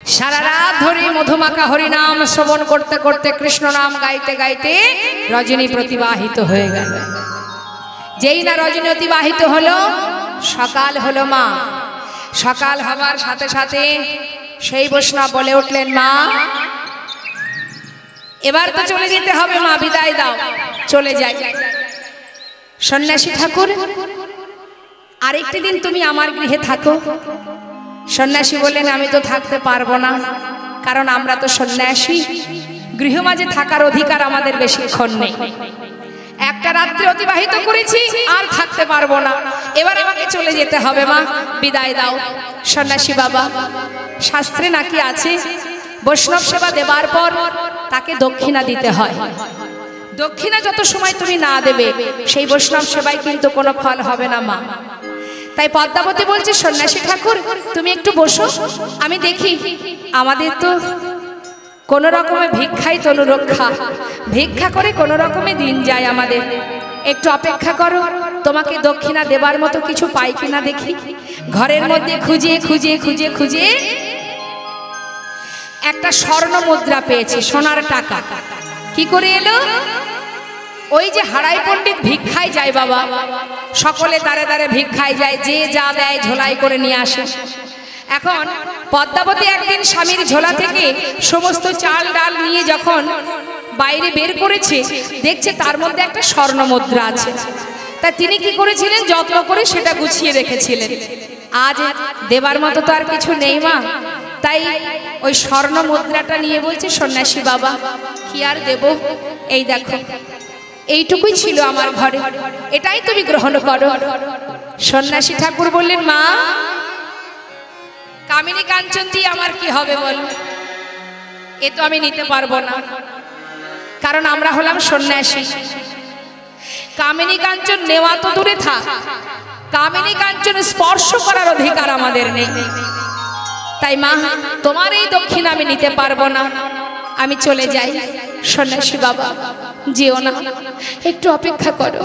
সারা রাত ধরে মধুমাখা হরিনাম শ্রবণ করতে করতে কৃষ্ণ নাম গাইতে গাইতে রজনী প্রতিবাহিত হয়ে গেল। যেই না রজনী অতিবাহিত হলো, সকাল হলো মা। সকাল হবার সাথে সাথে সেই বৈষ্ণব বলে উঠলেন, মা এবার তো চলে যেতে হবে, মা বিদায় দাও, চলে যাই। সন্ন্যাসী ঠাকুর, আরেকটি দিন তুমি আমার গৃহে থাকো। সন্ন্যাসী বললেন, আমি তো থাকতে পারবো না, কারণ আমরা তো সন্ন্যাসী, গৃহমাঝে থাকার অধিকার আমাদের বেশিক্ষণ নেই। একটা রাত্রি অতিবাহিত করেছি, আর থাকতে পারবো না, এবার আমাকে চলে যেতে হবে, মা বিদায় দাও। সন্ন্যাসী বাবা, শাস্ত্রে নাকি আছে বৈষ্ণব সেবা দেবার পর তাকে দক্ষিণা দিতে হয়। দক্ষিণা যত সময় তুমি না দেবে সেই বৈষ্ণব সেবায় কিন্তু কোনো ফল হবে না মা। তাই পদ্মাবতী বলছে, সন্ন্যাসী ঠাকুর তুমি একটু বসো, আমি দেখি, আমাদের তো কোন রকমে ভিক্ষাই তনু রক্ষা, ভিক্ষা করে কোন রকমে দিন যায় আমাদের, একটু অপেক্ষা করো, তোমাকে দক্ষিণা দেবার মতো কিছু পাই কিনা দেখি। ঘরের মধ্যে খুঁজে খুঁজে খুঁজে খুঁজে একটা স্বর্ণ মুদ্রা পেয়েছি, সোনার টাকা। কি করে এলো? ওই যে হারাই পণ্ডিত ভিক্ষায় যায় বাবা, সকলে দাঁড়ে দাঁড়ে ভিক্ষায় যায়, যে যা দেয় ঝোলাই করে নিয়ে আসে। এখন পদ্মাবতী একদিন স্বামীর ঝোলা থেকে সমস্ত চাল ডাল নিয়ে যখন বাইরে বের করেছে, দেখছে তার মধ্যে একটা স্বর্ণ মুদ্রা আছে। তা তিনি কি করেছিলেন, যত্ন করে সেটা গুছিয়ে রেখেছিলেন। আজ দেবার মতো তো আর কিছু নেই মা, তাই ওই স্বর্ণ মুদ্রাটা নিয়ে বলছে, সন্ন্যাসী বাবা কি আর দেব, এই দেখো এইটুকুই ছিল আমার ঘরে, এটাই তুমি গ্রহণ করো। সন্ন্যাসী ঠাকুর বললেন, মা কামিনী কাঞ্চন দিয়ে আমার কি হবে বল, এ তো আমি নিতে পারবো না, কারণ আমরা হলাম সন্ন্যাসী। কামিনী কাঞ্চন নেওয়া তো দূরে থাক, কামিনী কাঞ্চন স্পর্শ করার অধিকার আমাদের নেই। তাই মা তোমার এই দক্ষিণ আমি নিতে পারবো না, আমি চলে যাই। সন্ন্যাসী বাবা যেও না, একটু অপেক্ষা করো,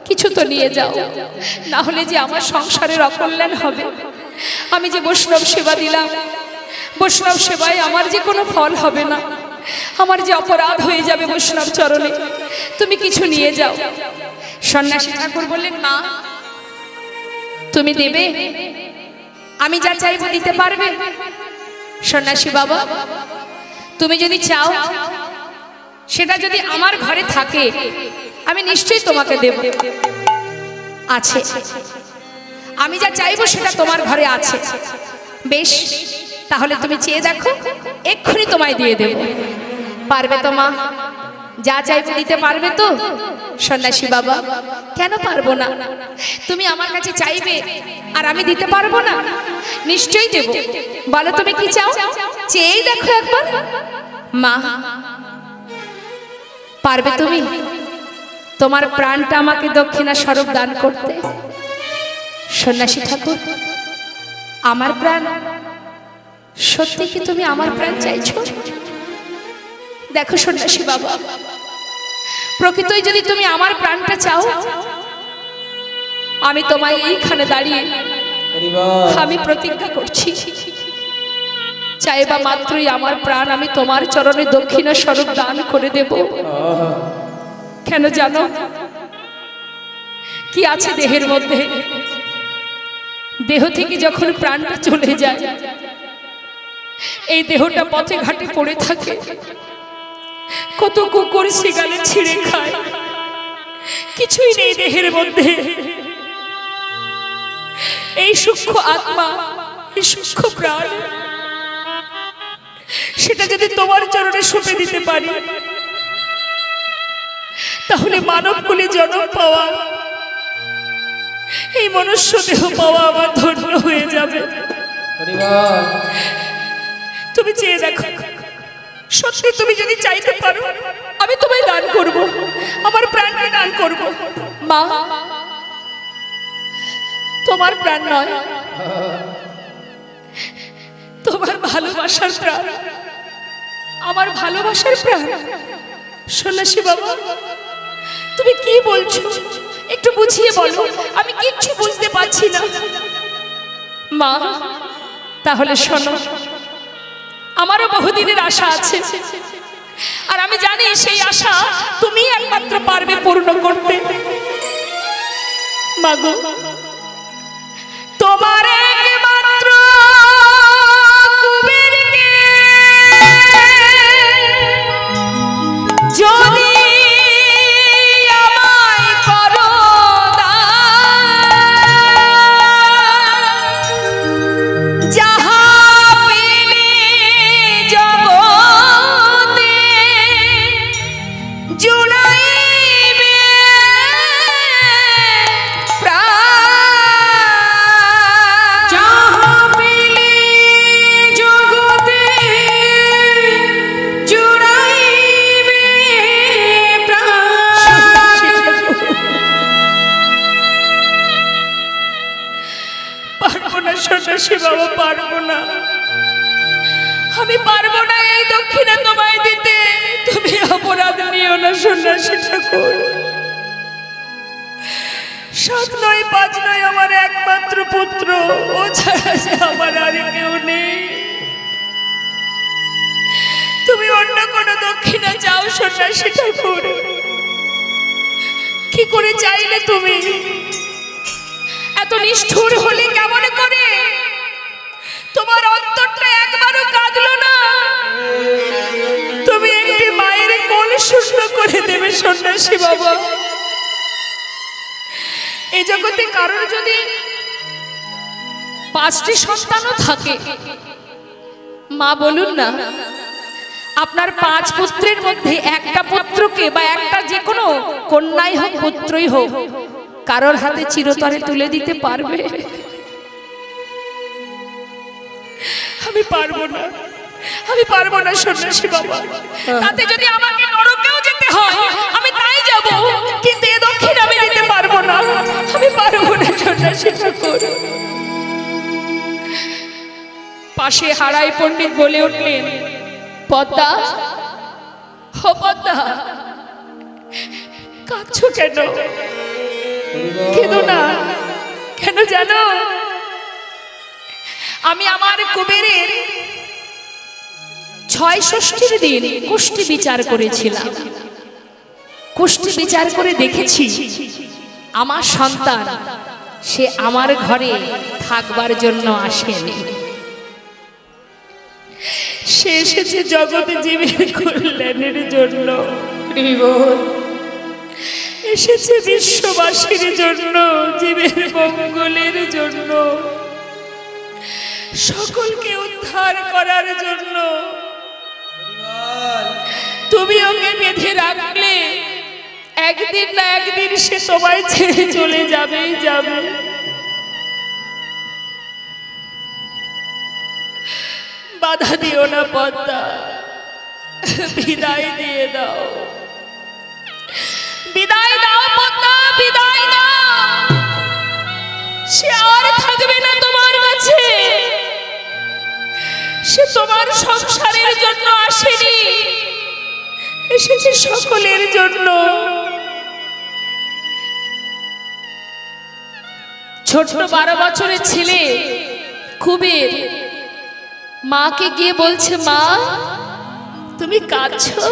কিছু তো নিয়ে যাও, না হলে যে আমার সংসারের অকল্যাণ হবে। আমি যে বৈষ্ণব সেবা দিলাম, বৈষ্ণব সেবায় আমার যে কোনো ফল হবে না, আমার যে অপরাধ হয়ে যাবে বৈষ্ণব চরণে, তুমি কিছু নিয়ে যাও। সন্ন্যাসী ঠাকুর বললেন, মা তুমি দেবে, আমি যা চাইবো দিতে পারবে? সন্ন্যাসী বাবা তুমি যদি চাও, সেটা যদি আমার ঘরে থাকে, আমি নিশ্চয়ই তোমাকে দেব। আছে, আমি যা চাইবো সেটা তোমার ঘরে আছে। বেশ, তাহলে তুমি চেয়ে দেখো, এক্ষুনি তোমায় দিয়ে দেব। পারবে তো মা? যা চাইবে দিতে পারবে তো? সন্ন্যাসী বাবা কেন পারবো না, তুমি আমার কাছে চাইবে আর আমি দিতে পারবো না? নিশ্চয়ই দেব, বলো তুমি কি চাও, চেয়েই দেখো একবার। মা পারবে তুমি তোমার প্রাণটা আমাকে দক্ষিণা স্বরূপ দান করতে? সন্ন্যাসী ঠাকুর আমার প্রাণ, সত্যি কি তুমি আমার প্রাণ চাইছো? দেখো সন্ন্যাসী বাবা, প্রকৃতই যদি তুমি আমার প্রাণটা চাও, আমি তোমায় এইখানে দাঁড়িয়ে আমি প্রতিজ্ঞা করছি, চাইবা মাত্রই আমার প্রাণ আমি তোমার চরণে দক্ষিণা স্বরূপ দান করে দেব। কেন জানো কি আছে দেহের মধ্যে? দেহ থেকে যখন প্রাণটা চলে যায়, এই দেহটা পথে ঘাটে পড়ে থাকে, কত কুকুর শিগালে ছিঁড়ে খায়, কিছুই নেই দেহের মধ্যে। এই সূক্ষ্ম আত্মা, এই সূক্ষ্ম প্রাণ, সেটা যদি তোমার চরণে সঁপে দিতে পারি, তাহলে মানব কুলে জন্ম পাওয়া, এই মনুষ্য দেহ পাওয়া আমার ধন্য হয়ে যাবে। তুমি চেয়ে দেখো, সত্যি তুমি যদি চাইতে পারো, আমি তোমায় দান করব, আমার প্রাণকে দান করব। মা তোমার প্রাণ নয়, তোমার ভালোবাসার প্রাণ, আমার ভালোবাসার প্রাণ। সন্ন্যাসী বাবা তুমি কি বলছো, একটু বুঝিয়ে বলো, আমি কিচ্ছু বুঝতে পারছি না। মা তাহলে শোনো, আমারও বহুদিনের আশা আছে, আর আমি জানি সেই আশা তুমি একমাত্র পারবে পূর্ণ করতে। মাগো, তোমার একমাত্র কুবেরকে যদি আমায় করো দান, যাহা পেলে জগতে জুড়াইবে প্রাণ, যাহা পেলে জগতে জুড়াইবে প্রাণ। পারবো না সন্ন্যাসী বাবা, পারবো না, আমি পারবো না এই দক্ষিণা তোমায় দিতে। তুমি অপরাধ নিও না সন্ন্যাসী ঠাকুর। 7 নয় 5 নয় আমার একমাত্র পুত্র, ও ছাড়া যে আমার আর কেউ নেই। তুমি অন্য কোনো দক্ষিণা চাও সন্ন্যাসী ঠাকুর? কি করে চাইলে তুমি? এত নিষ্ঠুর হলে কেমন করে? তোমার অন্তরটা একবারও কাঁদলো না? তুমি একটি মায়ের কোল শূন্য করে দেবে সন্ন্যাসী বাবা? এই জগতে কারোর যদি 5টি সন্তানও থাকে, মা বলুন না, আপনার 5 পুত্রের মধ্যে একটা পুত্রকে বা একটা যে কোনো কন্যাই হোক পুত্রই হোক কারোর হাতে চিরতরে তুলে দিতে পারবে? আমি পারবো না, আমি পারবো না সন্ন্যাসী বাবা। তাতে যদি আমাকে নরকেও যেতে হয় আমি তাই যাব, কিন্তু এ দক্ষিণ আমি দিতে পারবো না, আমি পারবো না সন্ন্যাসী ঠাকুর। পাশে হারাই পণ্ডিত বলে উঠলেন, পদ্মা, ও পদ্মা, কাঁদছো কেন? কেঁদো না কেন জানো? আমি আমার কুবেরের 6 ষষ্ঠীর দিন কুষ্টি বিচার করেছিলাম। কুষ্টি বিচার করে দেখেছি আমার সন্তান সে আমার ঘরে থাকবার জন্য আসেনি, সে এসেছে জগতে জীবের কল্যাণের জন্য, এসেছে বিশ্ববাসীর জন্য, জীবের মঙ্গলের জন্য, সকলকে উদ্ধার করার জন্য। তুমি ওকে বেঁধে রাখলে একদিন না একদিন সে তোমায় ছেড়ে চলে যাবেই যাবে। বাধা দিও না পদ্মা, বিদায় দিয়ে দাও, বিদায় দাও পদ্মা, বিদায় দাও। সে আর থাকবে না তোমার কাছে, সে তোমার সংসারের জন্য আসেনি, এসেছে সকলের জন্য। ছোট 12 বছরের ছেলে কুবের মাকে গিয়ে বলছে, মা তুমি কাঁদছো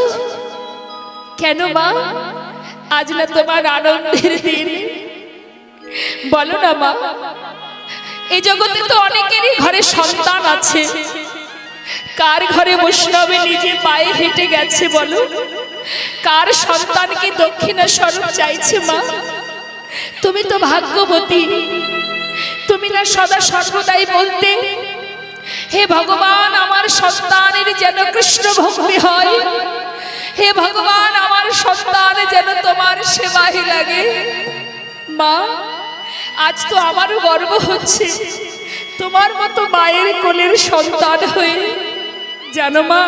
কেন? মা আজ না তোমার আনন্দের দিন? বলো না মা, এই জগতে তো অনেকেরই ঘরে সন্তান আছে, কার ঘরে বৈষ্ণবে নিজে পায়ে হেঁটে গেছে বলো? কার সন্তানকে দক্ষিণা স্বরূপ চাইছে? মা তুমি তো ভাগ্যবতী, তুমি না সদা সর্বদাই বলতে, হে ভগবান আমার সন্তানের যেন কৃষ্ণ ভক্তি হয়, হে ভগবান আমার সন্তান যেন তোমার সেবায় লাগে। মা আজ তো আমারও গর্ব হচ্ছে তোমার মতো মায়ের কোলের সন্তান হয়ে। জানো মা,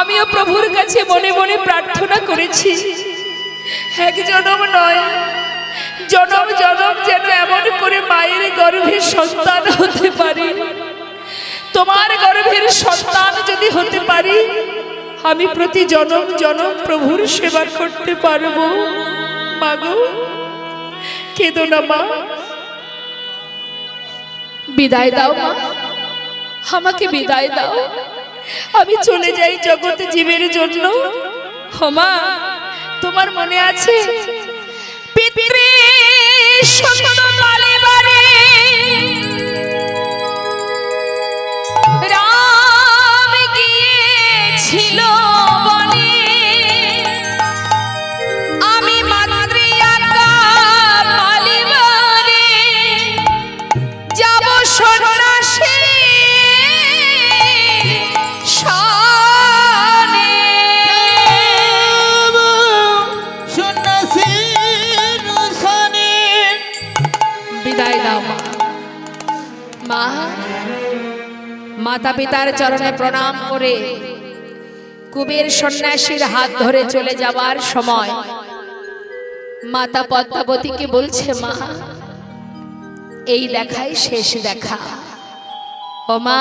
আমিও প্রভুর কাছে মনে মনে প্রার্থনা করেছি, এক জনম নয় জনম জনম যেন এমন করে মায়ের গর্ভের সন্তান হতে পারি। তোমার গর্ভের সন্তান যদি হতে পারি, আমি প্রতি জনম জনম প্রভুর সেবা করতে পারবো। মাগো কেঁদো না মা, বিদায় দাও মা, আমাকে বিদায় দাও, আমি চলে যাই জগতে জীবের জন্য। মা, তোমার মনে আছে পিতৃ সন্ত কালীবাড়ি রাম গিয়েছিল বনে, আমি মাতৃ আজ্ঞা কালীবাড়ি যাব সন্ন্যাসী মাতা পিতার চরণে প্রণাম করে কুবের সন্ন্যাসীর হাত ধরে চলে যাবার সময় মাতা পদ্মাবতীকে বলছে, মা, এই দেখাই শেষ দেখা। ও মা,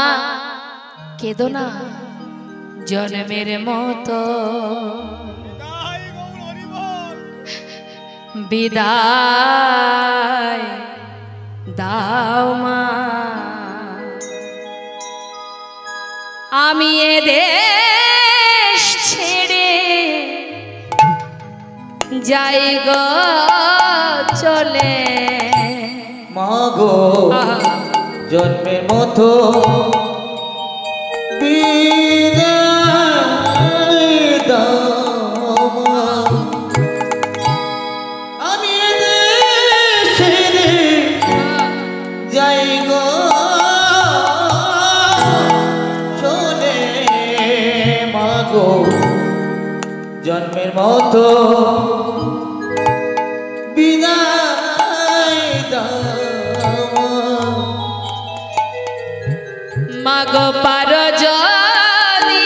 কেঁদো না, জন্মের মতো বিদায় দাও মা, আমি এ দেশ ছেড়ে যাই গো চলে। মাগো জন্মের মতো বিদায় দাও মা, আমি এ দেশ ছেড়ে যাই গো জন্মের মতো বিদায় দাও মাগো পারো যদি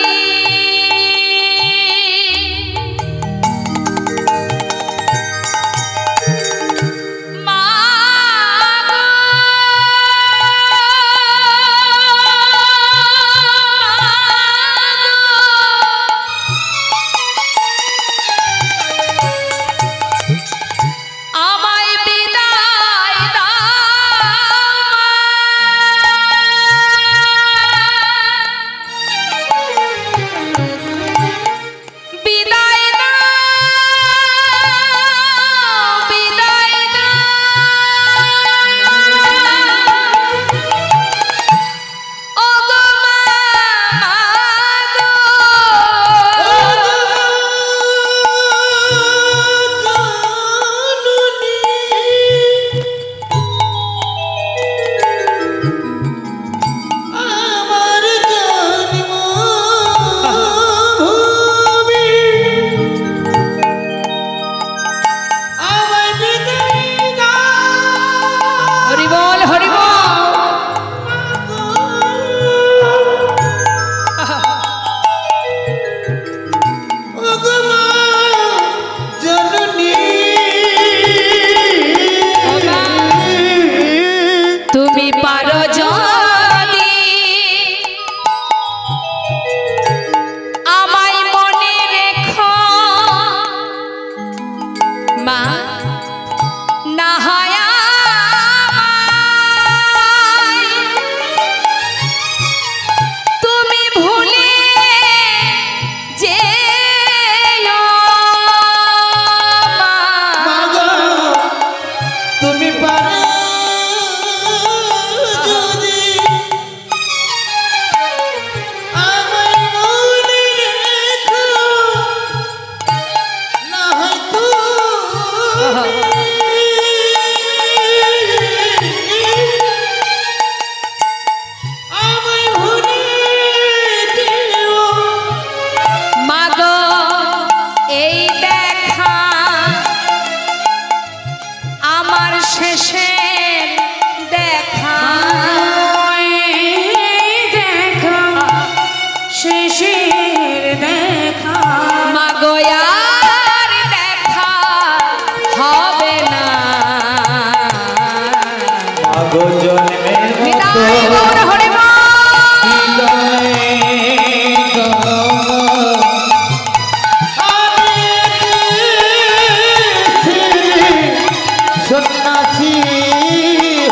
সন্ন্যাসী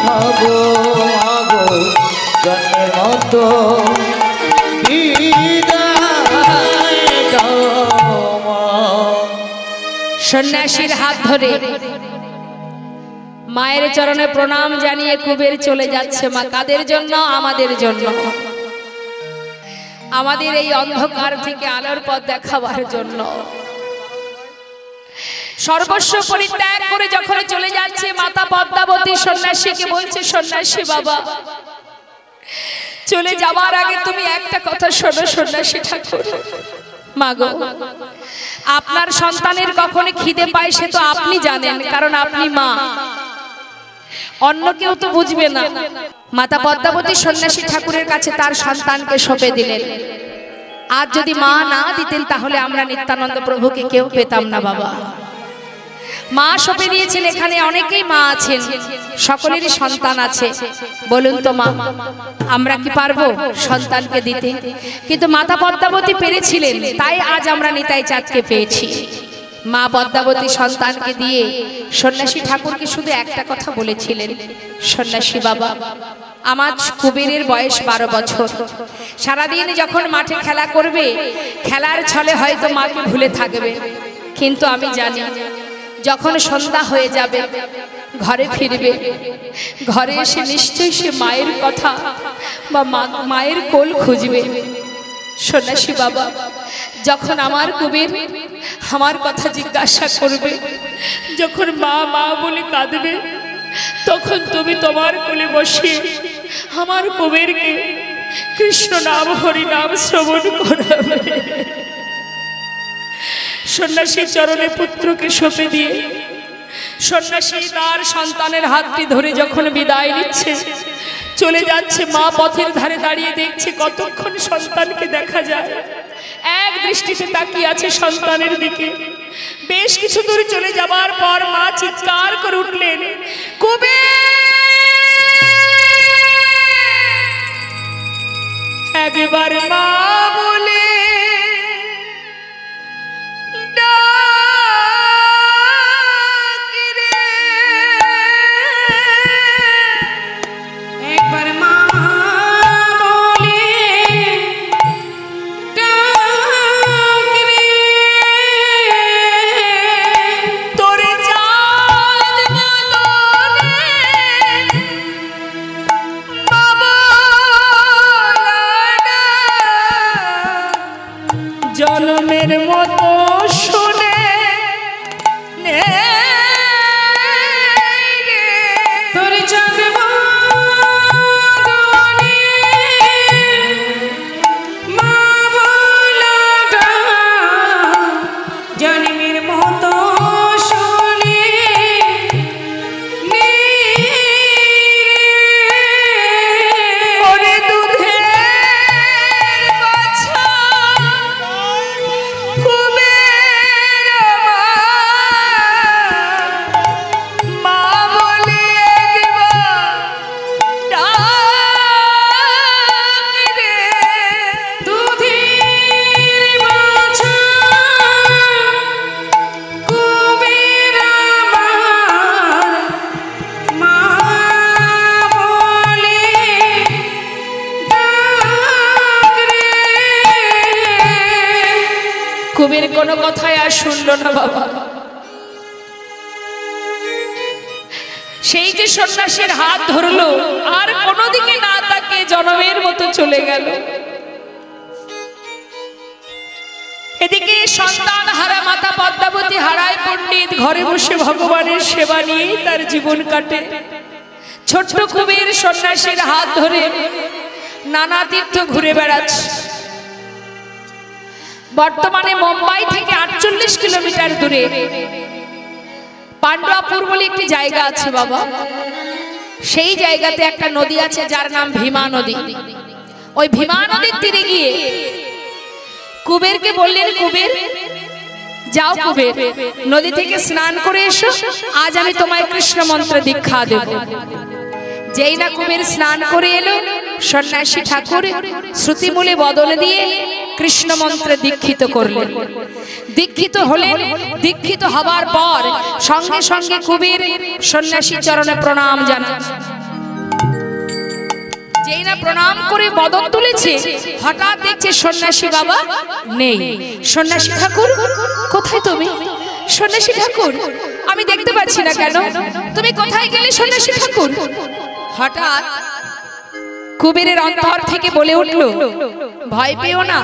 হব মাগো জন্মের মতো সন্ন্যাসীর হাত ধরে মায়ের চরণে প্রণাম জানিয়ে কুবের চলে যাচ্ছে। মা কাদের জন্য? আমাদের জন্য, আমাদের এই অন্ধকার থেকে আলোর পথ দেখাবার জন্য। সর্বস্ব পরিত্যাগ করে যখন চলে যাচ্ছে, মাতা পদ্মাবতী সন্ন্যাসীকে বলছে, সন্ন্যাসী বাবা, চলে যাবার আগে তুমি একটা কথা শোনো সন্ন্যাসী ঠাকুর। মাগো, আপনার সন্তানের কখন খিদে পায় সে তো আপনি জানেন, কারণ আপনি মা, অন্য কেউ তো বুঝবে না। মাতা পদ্মাবতী সন্ন্যাসী ঠাকুরের কাছে তার সন্তানকে সঁপে দিলেন। আর যদি মা না দিতেন তাহলে আমরা নিত্যানন্দ প্রভুকে কেউ পেতাম না বাবা। মা সঁপে দিয়েছেন। এখানে অনেকেই মা আছেন, সকলেরই সন্তান আছে। বলুন তো মা, আমরা কি পারবো সন্তানকে দিতে? কিন্তু মাতা পদ্মাবতী পেরেছিলেন, তাই আজ আমরা নিতাই চাঁদকে পেয়েছি। মা পদ্মাবতী সন্তানকে দিয়ে সন্ন্যাসী ঠাকুরকে শুধু একটা কথা বলেছিলেন, সন্ন্যাসী বাবা, আমার কুবেরের বয়স 12 বছর। সারাদিন যখন মাঠে খেলা করবে, খেলার ছলে হয়তো মাকে ভুলে থাকবে, কিন্তু আমি জানি যখন সন্ধ্যা হয়ে যাবে ঘরে ফিরবে, ঘরে এসে নিশ্চয়ই সে মায়ের কথা বা মায়ের কোল খুঁজবে। সন্ন্যাসী বাবা, যখন আমার কুবের আমার কথা জিজ্ঞাসা করবে, যখন মা মা বলে কাঁদবে, তখন তুমি তোমার কোলে বসিয়ে আমার কুবেরকে কৃষ্ণ নাম হরি নাম শ্রবণ করাবে। সন্ন্যাসীর চরণে পুত্রকে সঁপে দিয়ে সন্ন্যাসী তার সন্তানের হাতটি ধরে যখন বিদায় নিচ্ছে, চলে যাচ্ছে, মা পথের ধারে দাঁড়িয়ে দেখছে কতক্ষণ সন্তানকে দেখা যায়। এক দৃষ্টিতে তাকিয়ে আছে সন্তানের দিকে। বেশ কিছু দূর চলে যাবার পর মা চিৎকার করে উঠলেন, কুবের! একবার মা বলে জনমের মতো শুনে তোর যাবে মা বলাটা, জনমের মতো শুনে ওরে দুধের বাছা কুবের কোনো কথাই আর শুনল না বাবা। সেই যে সন্ন্যাসীর হাত ধরলো, আর কোনো দিকে না তাকিয়ে জনমের মতো চলে গেল। এদিকে সন্তান হারা মাতা পদ্মাবতী হারায় পণ্ডিত ঘরে বসে ভগবানের সেবা নিয়েই তার জীবন কাটে। ছোট্ট কুবের সন্ন্যাসীর হাত ধরে নানা তীর্থ ঘুরে বেড়াচ্ছে। বর্তমানে মুম্বাই থেকে 48 কিলোমিটার দূরে পান্ডুয়াপুর বলে একটি জায়গা আছে বাবা। সেই জায়গাতে একটা নদী আছে যার নাম ভীমা নদী। ওই ভীমা নদীর তীরে গিয়ে কুবেরকে বললেন, কুবের যাও কুবের, নদী থেকে স্নান করে এসো, আজ আমি তোমায় কৃষ্ণ মন্ত্র দীক্ষা দেব। যেই না কুবের স্নান করে এলো, সন্ন্যাসী ঠাকুর শ্রুতিমূলে বদল দিয়ে কৃষ্ণ মন্ত্রে দীক্ষিত করলেন। দীক্ষিত হলেন। দীক্ষিত হবার পর সঙ্গে সঙ্গে কুবের সন্ন্যাসী চরণে প্রণাম জানান। যেই না প্রণাম করে বদন তুলেছে, হঠাৎ দেখছে সন্ন্যাসী বাবা নেই। সন্ন্যাসী ঠাকুর কোথায় তুমি? সন্ন্যাসী ঠাকুর, আমি দেখতে পাচ্ছি না কেন? তুমি কোথায় গেলে সন্ন্যাসী ঠাকুর? হঠাৎ কুবেরের অন্তর থেকে বলে উঠল, ভয় পেও না,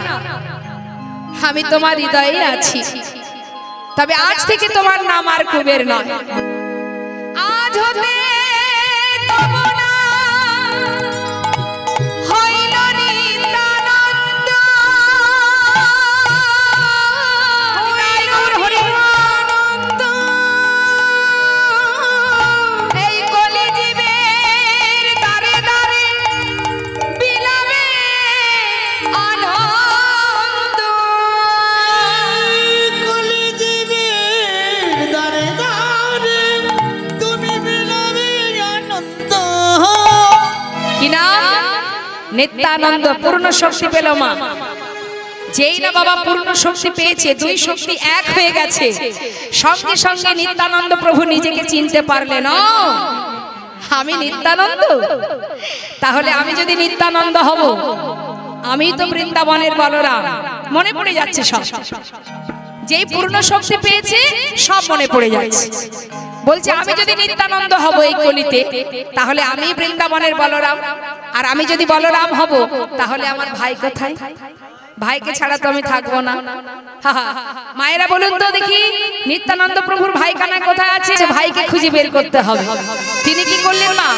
আমি তোমার হৃদয়ে আছি। তবে আজ থেকে তোমার নাম আর কুবের নয়, আজ হতে নিত্যানন্দ পূর্ণ শক্তি পেল। মা যেই না বাবা পূর্ণ শক্তি পেয়েছে, দুই শক্তি এক হয়ে গেছে, সঙ্গে সঙ্গে নিত্যানন্দ প্রভু নিজেকে চিনতে পারলেন, আমি নিত্যানন্দ। তাহলে আমি যদি নিত্যানন্দ হব, আমি তো বৃন্দাবনের বলরাম। মনে পড়ে যাচ্ছে সব, যেই পূর্ণ শক্তি পেয়েছে সব মনে পড়ে যাচ্ছে। বলছে আমি যদি নিত্যানন্দ হব এই কলিতে, তাহলে আমি বৃন্দাবনের বলরাম। আর আমি যদি বলরাম হব, তাহলে আমার ভাই কোথায়? ভাইকে ছাড়া তো আমি থাকবো না। মায়েরা বলুন তো দেখি, নিত্যানন্দ প্রভুর ভাই কানা কোথায় আছে? ভাইকে খুঁজে বের করতে হবে। তিনি কি করলেন? মা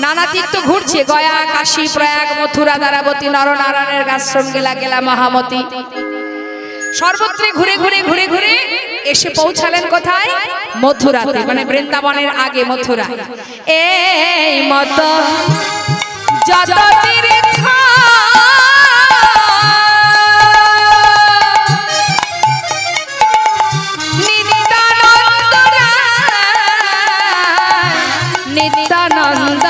নানা তীর্থ ঘুরছে, গয়া, কাশী, প্রয়াগ, মথুরা, দ্বারাবতী, নরনারায়ণের আশ্রম, গেলা গেলা মহামতি, সর্বত্রে ঘুরে ঘুরে ঘুরে ঘুরে এসে পৌঁছালেন কোথায়? মথুরাতে, মানে বৃন্দাবনের আগে মথুরা। এই মত যত তীর্থ নিত্যানন্দ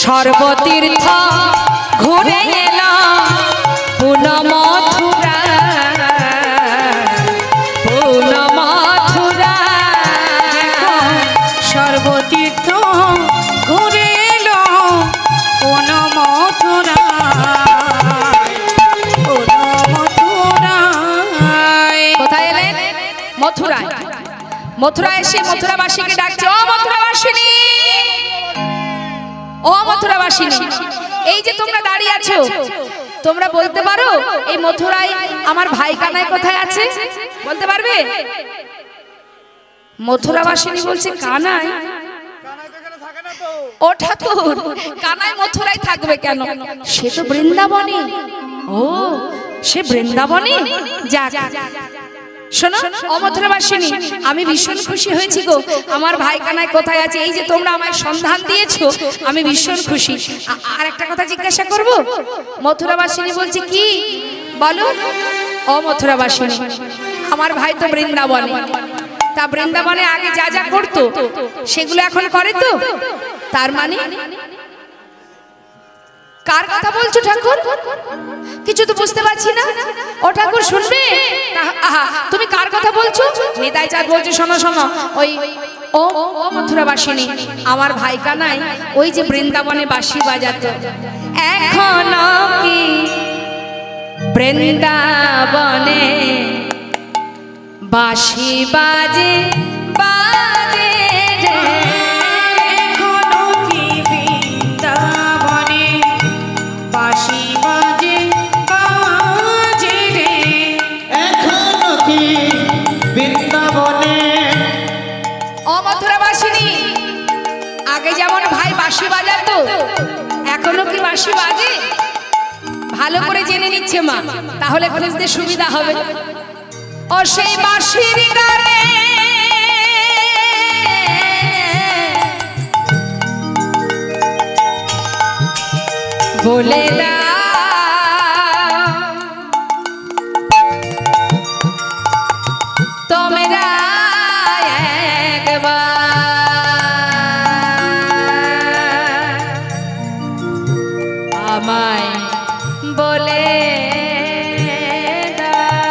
সর্বতীর্থ ঘুরে এল পুন মথুরা, পুন মথুরা, সর্বতীর্থ ঘুরে এল পুন মথুরা, পুন মথুরা। কোথায় এলেন? মথুরায়। মথুরায় এসে মথুরাবাসীকে ডাকছে, ও মথুরাবাসিনী, ও মথুরাবাসিনী, এই যে তোমরা দাঁড়িয়ে আছো, তোমরা বলতে পারো এই মথুরায় আমার ভাই কানাই কোথায় আছে? বলতে পারবে? মথুরাবাসিনী বলছে, কানাই? ও ঠাকুর, কানাই মথুরায় থাকবে কেন? সে তো বৃন্দাবনে। ও, সে বৃন্দাবনে? যাক, শোনো অমথুরাবাসিনী, আমি ভীষণ খুশি হয়েছি গো, আমার ভাই কানাই কোথায় আছে, এই যে তোমরা আমায় সন্ধান দিয়েছো, আমি ভীষণ খুশি। আর একটা কথা জিজ্ঞাসা করব? মথুরাবাসিনী বলছে, কি বলো? অমথুরাবাসিনী, আমার ভাই তো বৃন্দাবনে। তা বৃন্দাবনে আগে যা যা করতো সেগুলো এখন করে তো? তার মানে কার কথা বলছো ঠাকুর? কিছু তো বুঝতে পারছি না। ও ঠাকুর শুনবে? তুমি কার কথা বলছো? নিতাই চাঁদ বলছে, শোনো শোনো, ওই ও মথুরাবাসিনী, আমার ভাই কানাই ওই যে বৃন্দাবনে বাঁশি বাজাতো, এখনো কি বৃন্দাবনে বাঁশি বাজে বাজে রে, এখনো কি বৃন্দাবনে বাঁশি বাজে বাজে রে, এখনো কি বৃন্দাবনে। ও মথুরাবাসিনী, আগে যেমন ভাই বাঁশি বাজাতো, এখনো কি বাঁশি বাজে? ভালো করে জেনে নিচ্ছে মা, তাহলে খুঁজতে সুবিধা হবে। ও সেই বাঁশির গানে বলে দাও তোমরা একবার আমায় বলে দাও।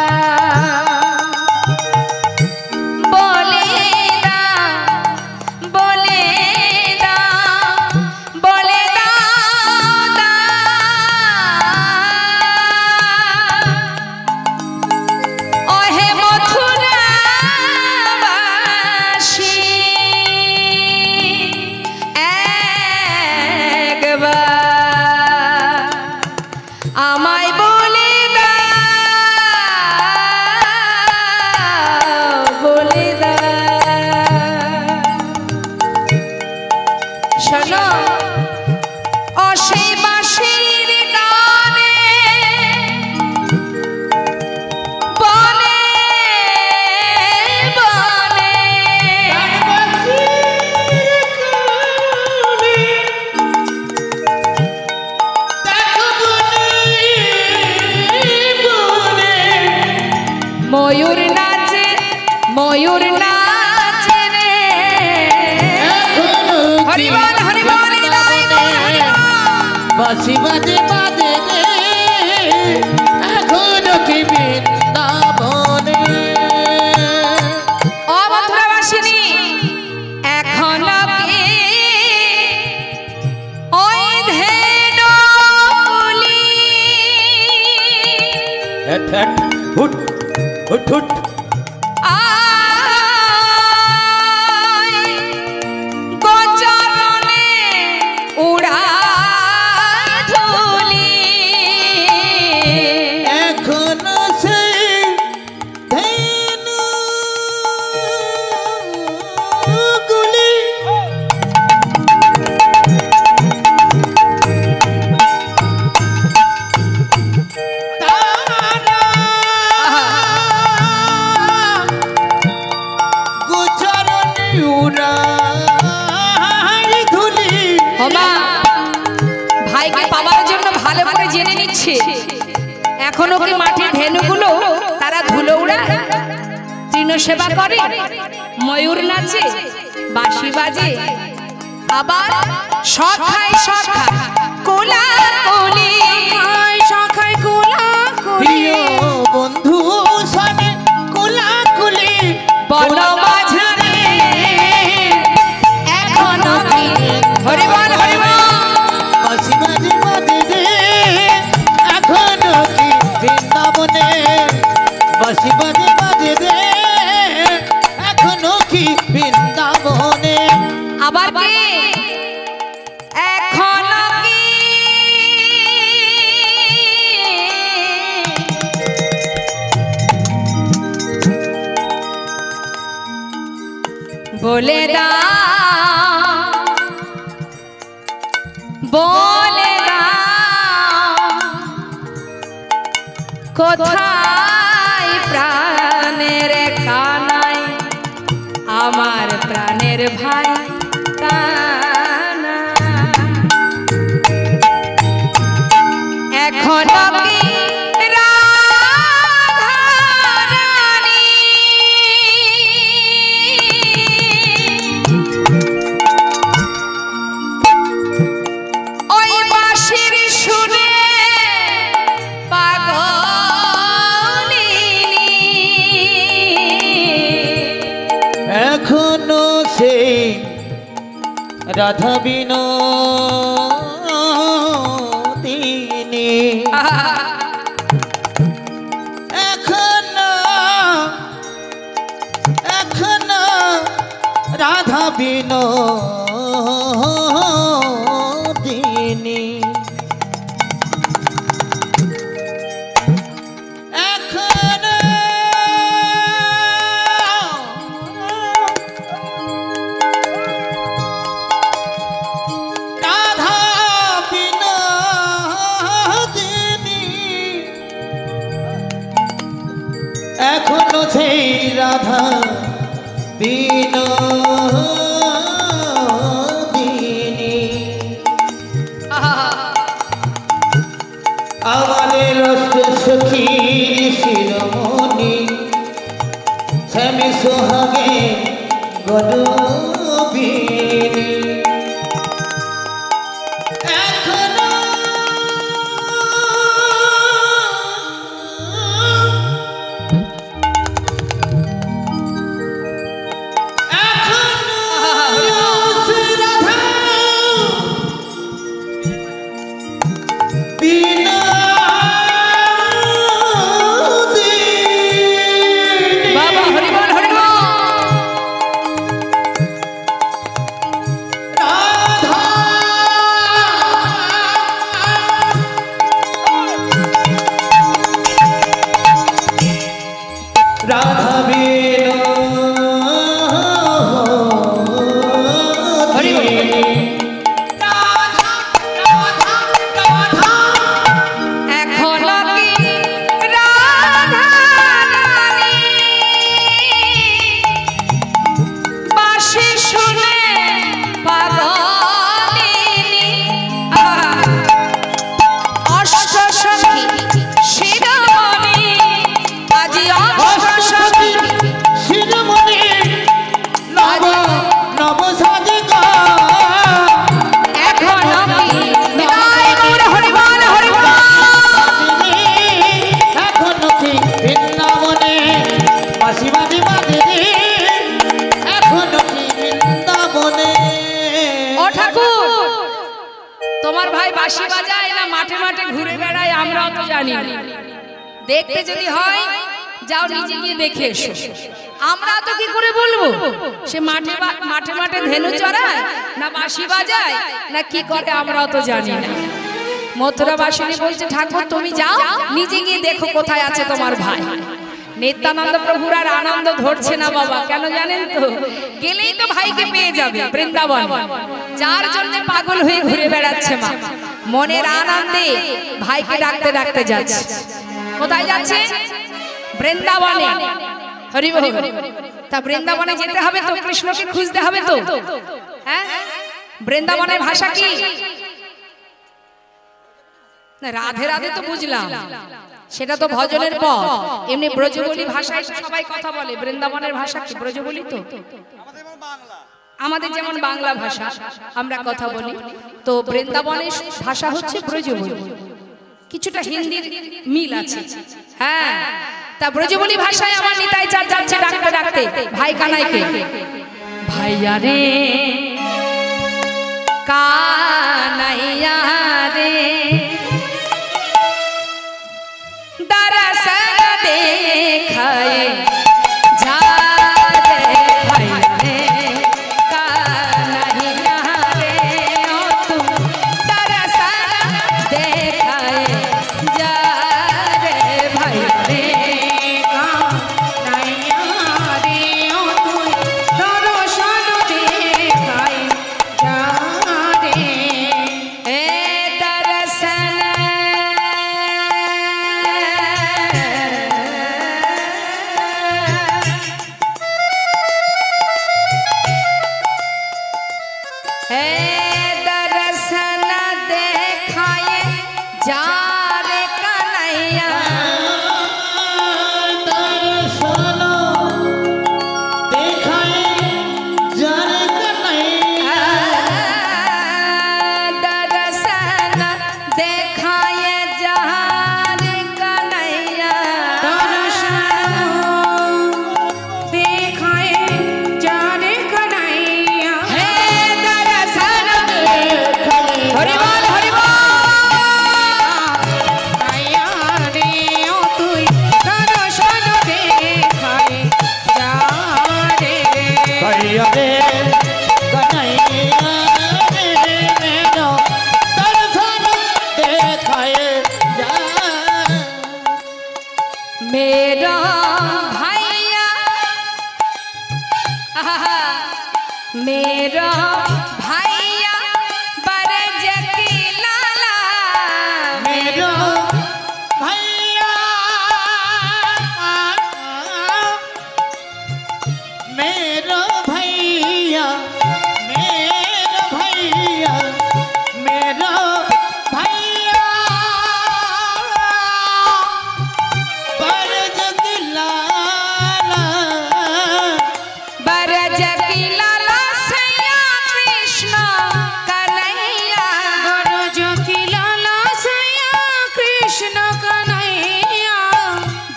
ময়ূর নাচে রে হরিবল হরিবল হৃদয় গৌর হরিবল। বাঁশি বাজে বাজে রে এখনো কি বৃন্দাবনে। ও মথুরাবাসিনী এখনো কি ওই ধেনুকুলি হট হট হুট হুট হুট আয় গোচরণে উড়ায় ধুলি। এখনো সেই ধেনুগুলি তারা গোচরণে উড়ায় ধুলি। ওমা ভাইকে পাওয়ার জন্য ভালো করে জেনে নিচ্ছে এখনো কি মাটির ধেনুগুলো তারা ধুলো উড়ায়, তৃণ সেবা করে, ময়ূর নাচে, বাঁশি বাজে, আবার সখায় সখা কোলা কোলি সখায় কোলা প্রিয় বন্ধু সনে কোলাকুলি বনমাঝারে এখনো কি হরিবল হরিবল। বাঁশি বাজে বাজে রে এখনো কি বৃন্দাবনে। বাঁশি বাজে বাজে রে এখনো কি বৃন্দাবনে। আবার কে এখনো কি বলে দাও কোথায় প্রাণের কানাই আমার প্রাণের ভাই কানা। এখনো কি রাধারানী ওই বাঁশির সুরে পাগলিনী। এখনো সেই রাধা বিনোদিনী। এখনো এখনো রাধা বিনোদিনী। এখনো রাধা বিনোদিনী। এখনো সেই রাধা বিনোদিনী। আমাদের সখী শিরোমণি স্বামী সোহাগে গডবিনী। এখনো বাবা হরিবল হরিবল। মাঠে মাঠে ঘুরে বেড়ায় আমরাও তো জানি না। দেখতে যদি হয় যাও নিজে গিয়ে দেখে এসো। আমরা তো কি করে বলবো সে মাঠে মাঠে মাঠে ধেনু চড়ায় না বাঁশি বাজায় না কি করে, আমরাও তো জানি না। মথুরাবাসিনী বলছে ঠাকুর তুমি যাও নিজে গিয়ে দেখো কোথায় আছে তোমার ভাই। নিত্যানন্দ প্রভুর আর আনন্দ ধরছে না বাবা, কেন জানেন তো? গেলেই তো ভাইকে পেয়ে যাবে বৃন্দাবন, যার জন্য পাগল হয়ে ঘুরে বেড়াচ্ছে মা। মনের আনন্দে ভাইকে ডাকতে ডাকতে যাচ্ছে। কোথায় যাচ্ছে? বৃন্দাবনে। হরি বল। তা বৃন্দাবনে যেতে হবে তো, কৃষ্ণকে খুঁজতে হবে তো। হ্যাঁ, বৃন্দাবনের ভাষা কি? রাধে রাধে তো বুঝলাম, সেটা তো ভজনের পথ। এমনি ব্রজবলি ভাষায় সবাই কথা বলে, বৃন্দাবনের ভাষা কি? ব্রজবলি তো আমাদের যেমন বাংলা ভাষা আমরা কথা বলি, তো বৃন্দাবনের ভাষা হচ্ছে ব্রজবলি। কিছুটা হিন্দির মিল আছে। হ্যাঁ, তা ব্রজবলি ভাষায় আমার নিতাই চাঁদ যাচ্ছে ডাকতে ডাকতে ভাই কানাইকে। ভাইয়া রে কানাইয়া রে दरअसल देखाए जा रे भैया रे कान्हैया रे ओ तू दरअसल देखाए जा रे भैया रे कान्हैया रे ओ तू दर्शन देखाए जा रे। ए दरअसल दर्शन देखाए जा रे कन्हैया। दर्शन देखाए जा रे कन्हैया। दर्शन देखाए जा रे कन्हैया। दर्शन देखाए जा रे कन्हैया। हे दर्शन हरि बोल हरि बोल। कान्हैया रे ओ तू दर्शन देखाए जा रे। भैया रे कन्हैया रे मेरो दर्शन देखाए जा। मेरा भैया आहा, मेरा भैया बरज की लाला। मेरो भैया मेरो भैया मेरो भैया मेरो भैया बरज दिलाला। बरज की लाला सैया कृष्ण कन्हैया। बरज की लाला सैया कृष्ण कन्हैया।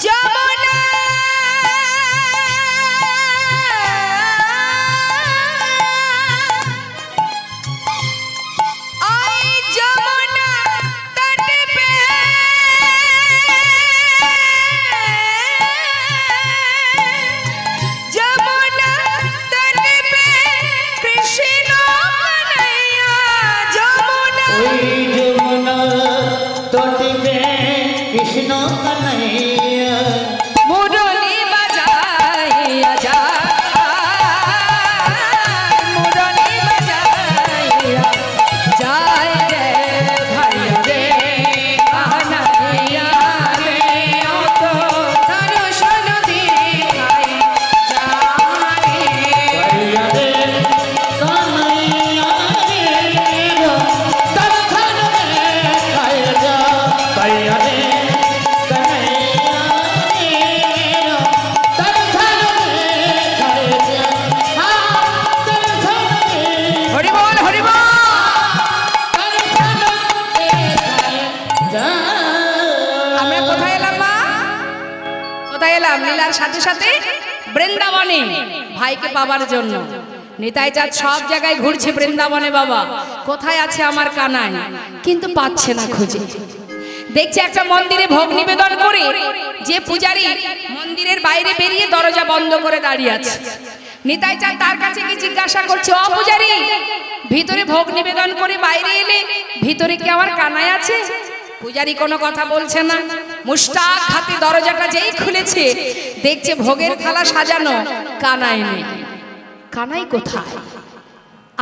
जमुना आई जमुना तट पे जमुना तट पे कृष्ण कन्हैया। जमुना ओई जमुना तट पे कृष्ण कन्हैया। मुरली बजाइया जा, मुरली बजाइया जाय रे भैया रे कन्हैया रे ओ तो दर्शन देखाए जा रे। भैया रे कन्हैया रे मेरो दर्शन देखाए जा। भैया रे कन्हैया रे मेरो दर्शन देखाए जा। हाँ, दर्शन देखाए हरि बोल हरि बोल। আমরা কোথায় এলাম মা? কোথায় এলাম? লীলার সাথে সাথে বৃন্দাবনে ভাইকে পাবার জন্য। নিতাই চাঁদ সব জায়গায় ঘুরছে বৃন্দাবনে বাবা, কোথায় আছে আমার কানাই, কিন্তু পাচ্ছে না খুঁজে। দেখছে একটা মন্দিরে ভোগ নিবেদন করে যে পূজারী মন্দিরের বাইরে বেরিয়ে দরজা বন্ধ করে দাঁড়িয়ে আছে। নিতাই চাঁদ তার কাছে গিয়ে জিজ্ঞাসা করছে, ও পূজারী, ভিতরে ভোগ নিবেদন করে বাইরে এলে, ভিতরে কি আমার কানাই আছে? পূজারী কোনো কথা বলছে না। মুস্তাক হাতে দরজাটা যেই খুলেছে, দেখছে ভোগের থালা সাজানো, কানাই নেই। কানাই কোথায়?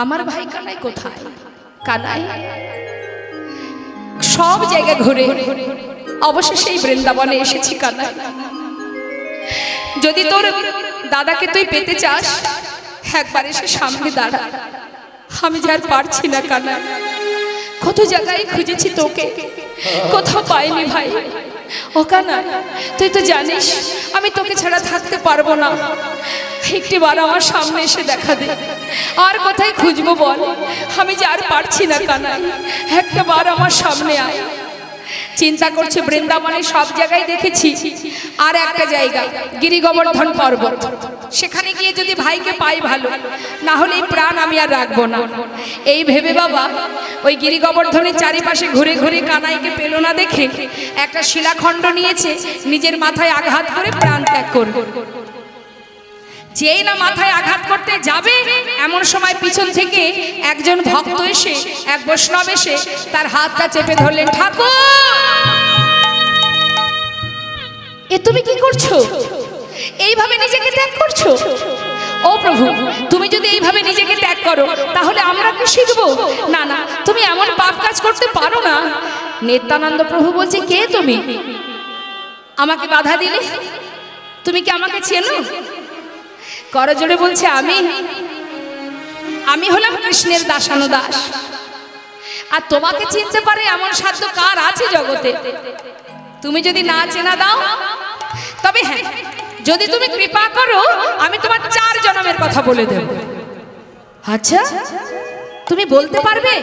আমার ভাই কানাই কোথায়? কানাই সব জায়গায় ঘুরে অবশেষে এই বৃন্দাবনে এসেছি। কানাই, যদি তোর দাদাকে তুই পেতে চাস, একবার এসে সামনে দাঁড়া। আমি যে আর পারছি না কানাই, কত জায়গায় খুঁজেছি তোকে, কোথাও পাইনি ভাই। ও কানাই, তুই তো জানিস আমি তোকে ছাড়া থাকতে পারবো না। একটিবার আমার সামনে এসে দেখা দে। আর কোথায় খুঁজবো বল? আমি যে আর পারছি না কানাই, একটা বার আমার সামনে আয়। চিন্তা করছে, বৃন্দাবনে সব জায়গায় দেখেছি, আর একটা জায়গা গিরি গোবর্ধন পর্বত, সেখানে গিয়ে যদি ভাইকে পাই ভালো, না হলে এই প্রাণ আমি আর রাখবো না। এই ভেবে বাবা ওই গিরি গোবর্ধনের চারিপাশে ঘুরে ঘুরে কানাইকে পেল না দেখে একটা শিলাখণ্ড নিয়েছে, নিজের মাথায় আঘাত করে প্রাণ ত্যাগ করবে। যেই না মাথায় আঘাত করতে যাবে, এমন সময় পিছন থেকে একজন ভক্ত এসে, এক বৈষ্ণব এসে তার হাতটা চেপে ধরলেন। ঠাকুর, এ তুমি কি করছো? এইভাবে নিজেকে ত্যাগ করছো? ও প্রভু, তুমি যদি এইভাবে নিজেকে ত্যাগ করো, তাহলে আমরা কি শিখবো? না না, তুমি এমন পাপ কাজ করতে পারো না। নিত্যানন্দ প্রভু বলছে, কে তুমি? আমাকে বাধা দিলে? তুমি কি আমাকে চেনো? করজোড়ে বলছে, আমি হলাম কৃষ্ণের দাসানুদাস। আর তোমাকে চিনতে পারে এমন সাধ্য কার আছে জগতে? তুমি যদি না চেনা দাও, তবে হ্যাঁ, যদি তুমি কৃপা করো, আমি তোমার 4 জন্মের কথা বলে দেব। আচ্ছা, তুমি বলতে পারবে?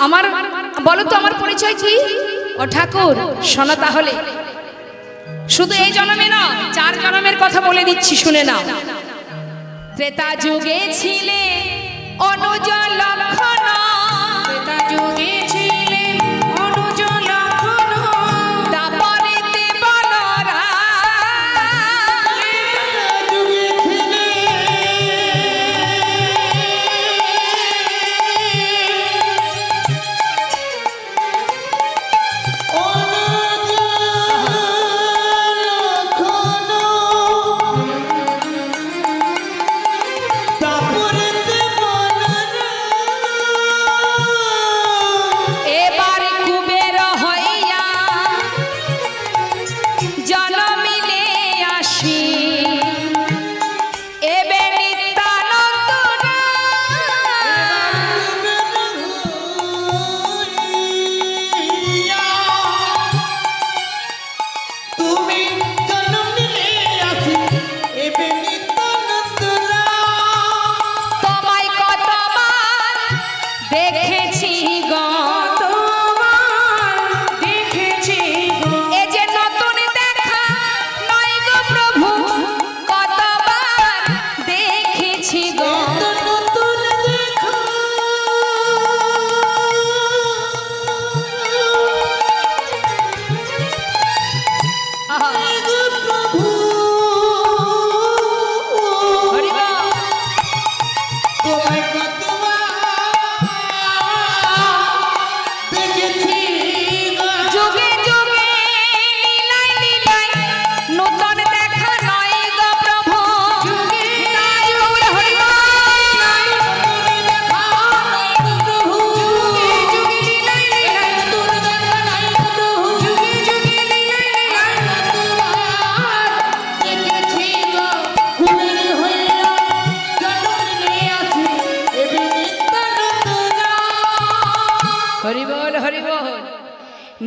আমার বলো তো, আমার পরিচয় কি? ও ঠাকুর, শোনো তাহলে, শুধু এই জন্মে না, 4 জন্মের কথা বলে দিচ্ছি, শুনে নাও। ত্রেতা যুগে ছিলে অনুজ লক্ষণ, ত্রেতা যুগে ছিলে অনুজ লক্ষণ, দ্বাপরেতে বলরাম,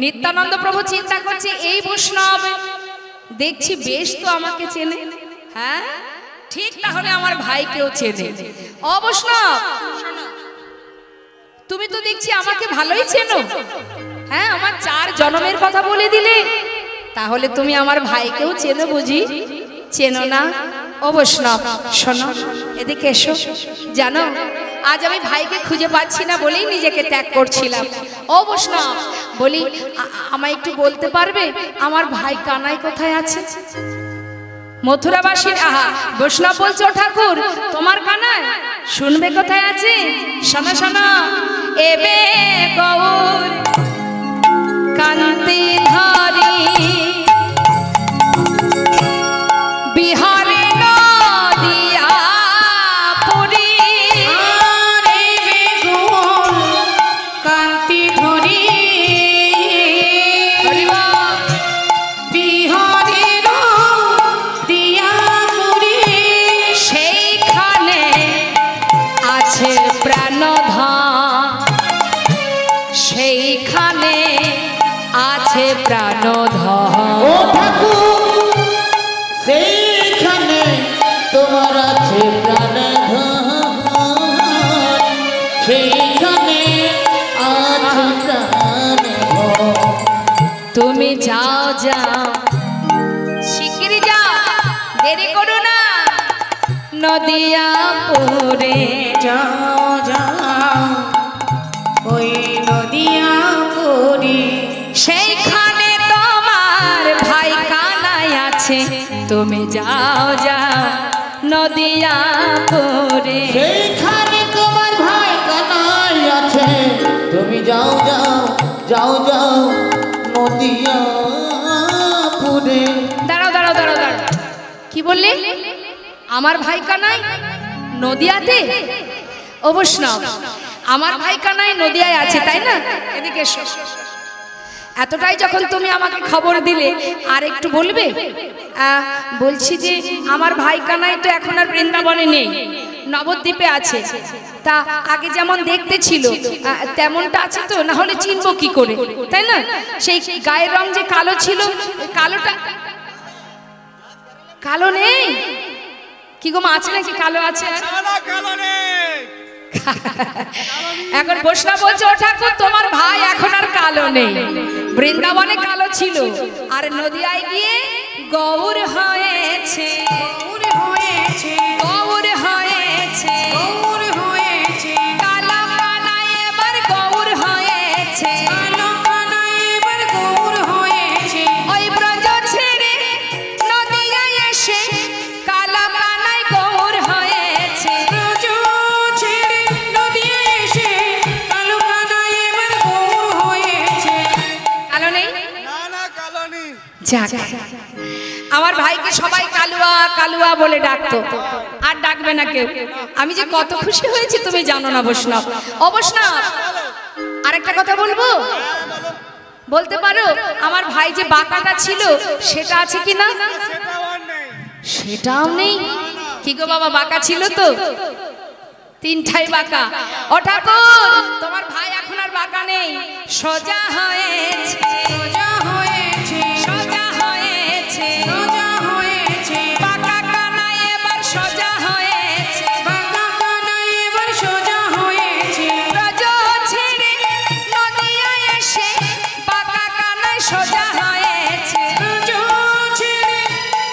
নিত্যানন্দ প্রভু চিন্তা করছে, এই বৈষ্ণব দেখছি বেশ তো আমাকে চেনে। হ্যাঁ ঠিক, তাহলে আমার ভাইকেও চেনে। ও বৈষ্ণব, তুমি তো দেখছি আমাকে ভালোই চেনো। হ্যাঁ, আমার 4 জন্মের কথা বলে দিলে, তাহলে তুমি আমার ভাইকেও চেনো বুঝি? চেনো না? ও বৈষ্ণব শোনো, এদিকে এসো। জানো আজ আমি ভাইকে খুঁজে পাচ্ছি না বলেই নিজেকে ত্যাগ করছিলাম। ও বৈষ্ণব, বলি আমায় একটু বলতে পারবে আমার ভাই কানাই কোথায় আছে? মথুরাবাসী আহা বৈষ্ণব বলছো ঠাকুর তোমার কানাই শুনবে কোথায় আছে? শোনো শোনো, এবে গৌর কান্তি ধরি বিহারে নদিয়া পুরী, কান্তি ধরি বিহারে নদিয়া পুরী, সেইখানে আছে প্রাণধন, সেইখানে আছে প্রাণধন। ও ঠাকুর সেইখানে তোমার আছে প্রাণধন, সেইখানে আছে প্রাণধন। তুমি যাও যাও শিগগিরি যাও, দেরি করো না, নদিয়াপুরে যাও যাও ওই নদিয়া পুরী, সেইখানে তোমার ভাই কানাই আছে। তুমি যাও যাও নদিয়াপুরে, সেইখানে তোমার ভাই কানাই আছে। তুমি যাও যাও যাও যাও নদিয়াপুরে। দাঁড়াও দাঁড়াও দাঁড়াও দাঁড়াও, কি বললে? আমার ভাই কানাই নদিয়াতে? ও বৈষ্ণব, আমার ভাই কানাই নদিয়ায় আছে তাই না? এদিকে এসো। এতটাই যখন তুমি আমাকে খবর দিলে আর একটু বলবে? বলছি যে আমার ভাই কানাই তো এখন আর বৃন্দাবনে নেই, নবদ্বীপে আছে। তা আগে যেমন দেখতে ছিল তেমনটা আছে তো, না হলে চিনবো কি করে, তাই না? সেই গায়ের রং যে কালো ছিল, কালোটা কালো নেই কি গো? আছে নাকি কালো আছে? এখন বৈষ্ণব বলছে ও ঠাকুর তোমার ভাই এখন আর কালো নেই, বৃন্দাবনে কালো ছিল আর নদিয়ায় গিয়ে গৌর হয়েছে, গৌর হয়েছে, গৌর হয়েছে, গৌর হয়েছে, কালো কানাই এবার গৌর হয়েছে, কালো কানাই এবার গৌর হয়েছে, ওই ব্রজ ছেড়ে নদিয়ায় এসে কালো কানাই গৌর হয়েছে। ব্রজ ছেড়ে নদিয়া এসে কালো কানাই এবার গৌর হয়েছে। কালো নেই? না না কালো নেই। যাক, আমার ভাইকে সবাই কালুয়া কালুয়া বলে ডাকতো, আর ডাকবে না কেউ। আমি যে কত খুশি হয়েছি তুমি জানো না বৈষ্ণব। ও বৈষ্ণব, আরেকটা কথা বলবো? বলতে পারো আমার ভাই যে বাঁকাটা ছিল সেটা আছে কি না? সেটাও আর নেই। সেটাও নেই। কি গো বাবা, বাঁকা ছিল তো? তিনটাই বাঁকা। ও ঠাকুর তোমার ভাই এখন আর বাঁকা নেই, সোজা হয়েছে, সোজা হয়েছে, সোজা হয়েছে, সোজা হয়েছে, বাঁকা কানাই এবার সোজা হয়েছে, বাঁকা কানাই এবার সোজা হয়েছে, ব্রজ ছেড়ে নদিয়ায় এসে বাঁকা কানাই সোজা হয়েছে। ব্রজ ছেড়ে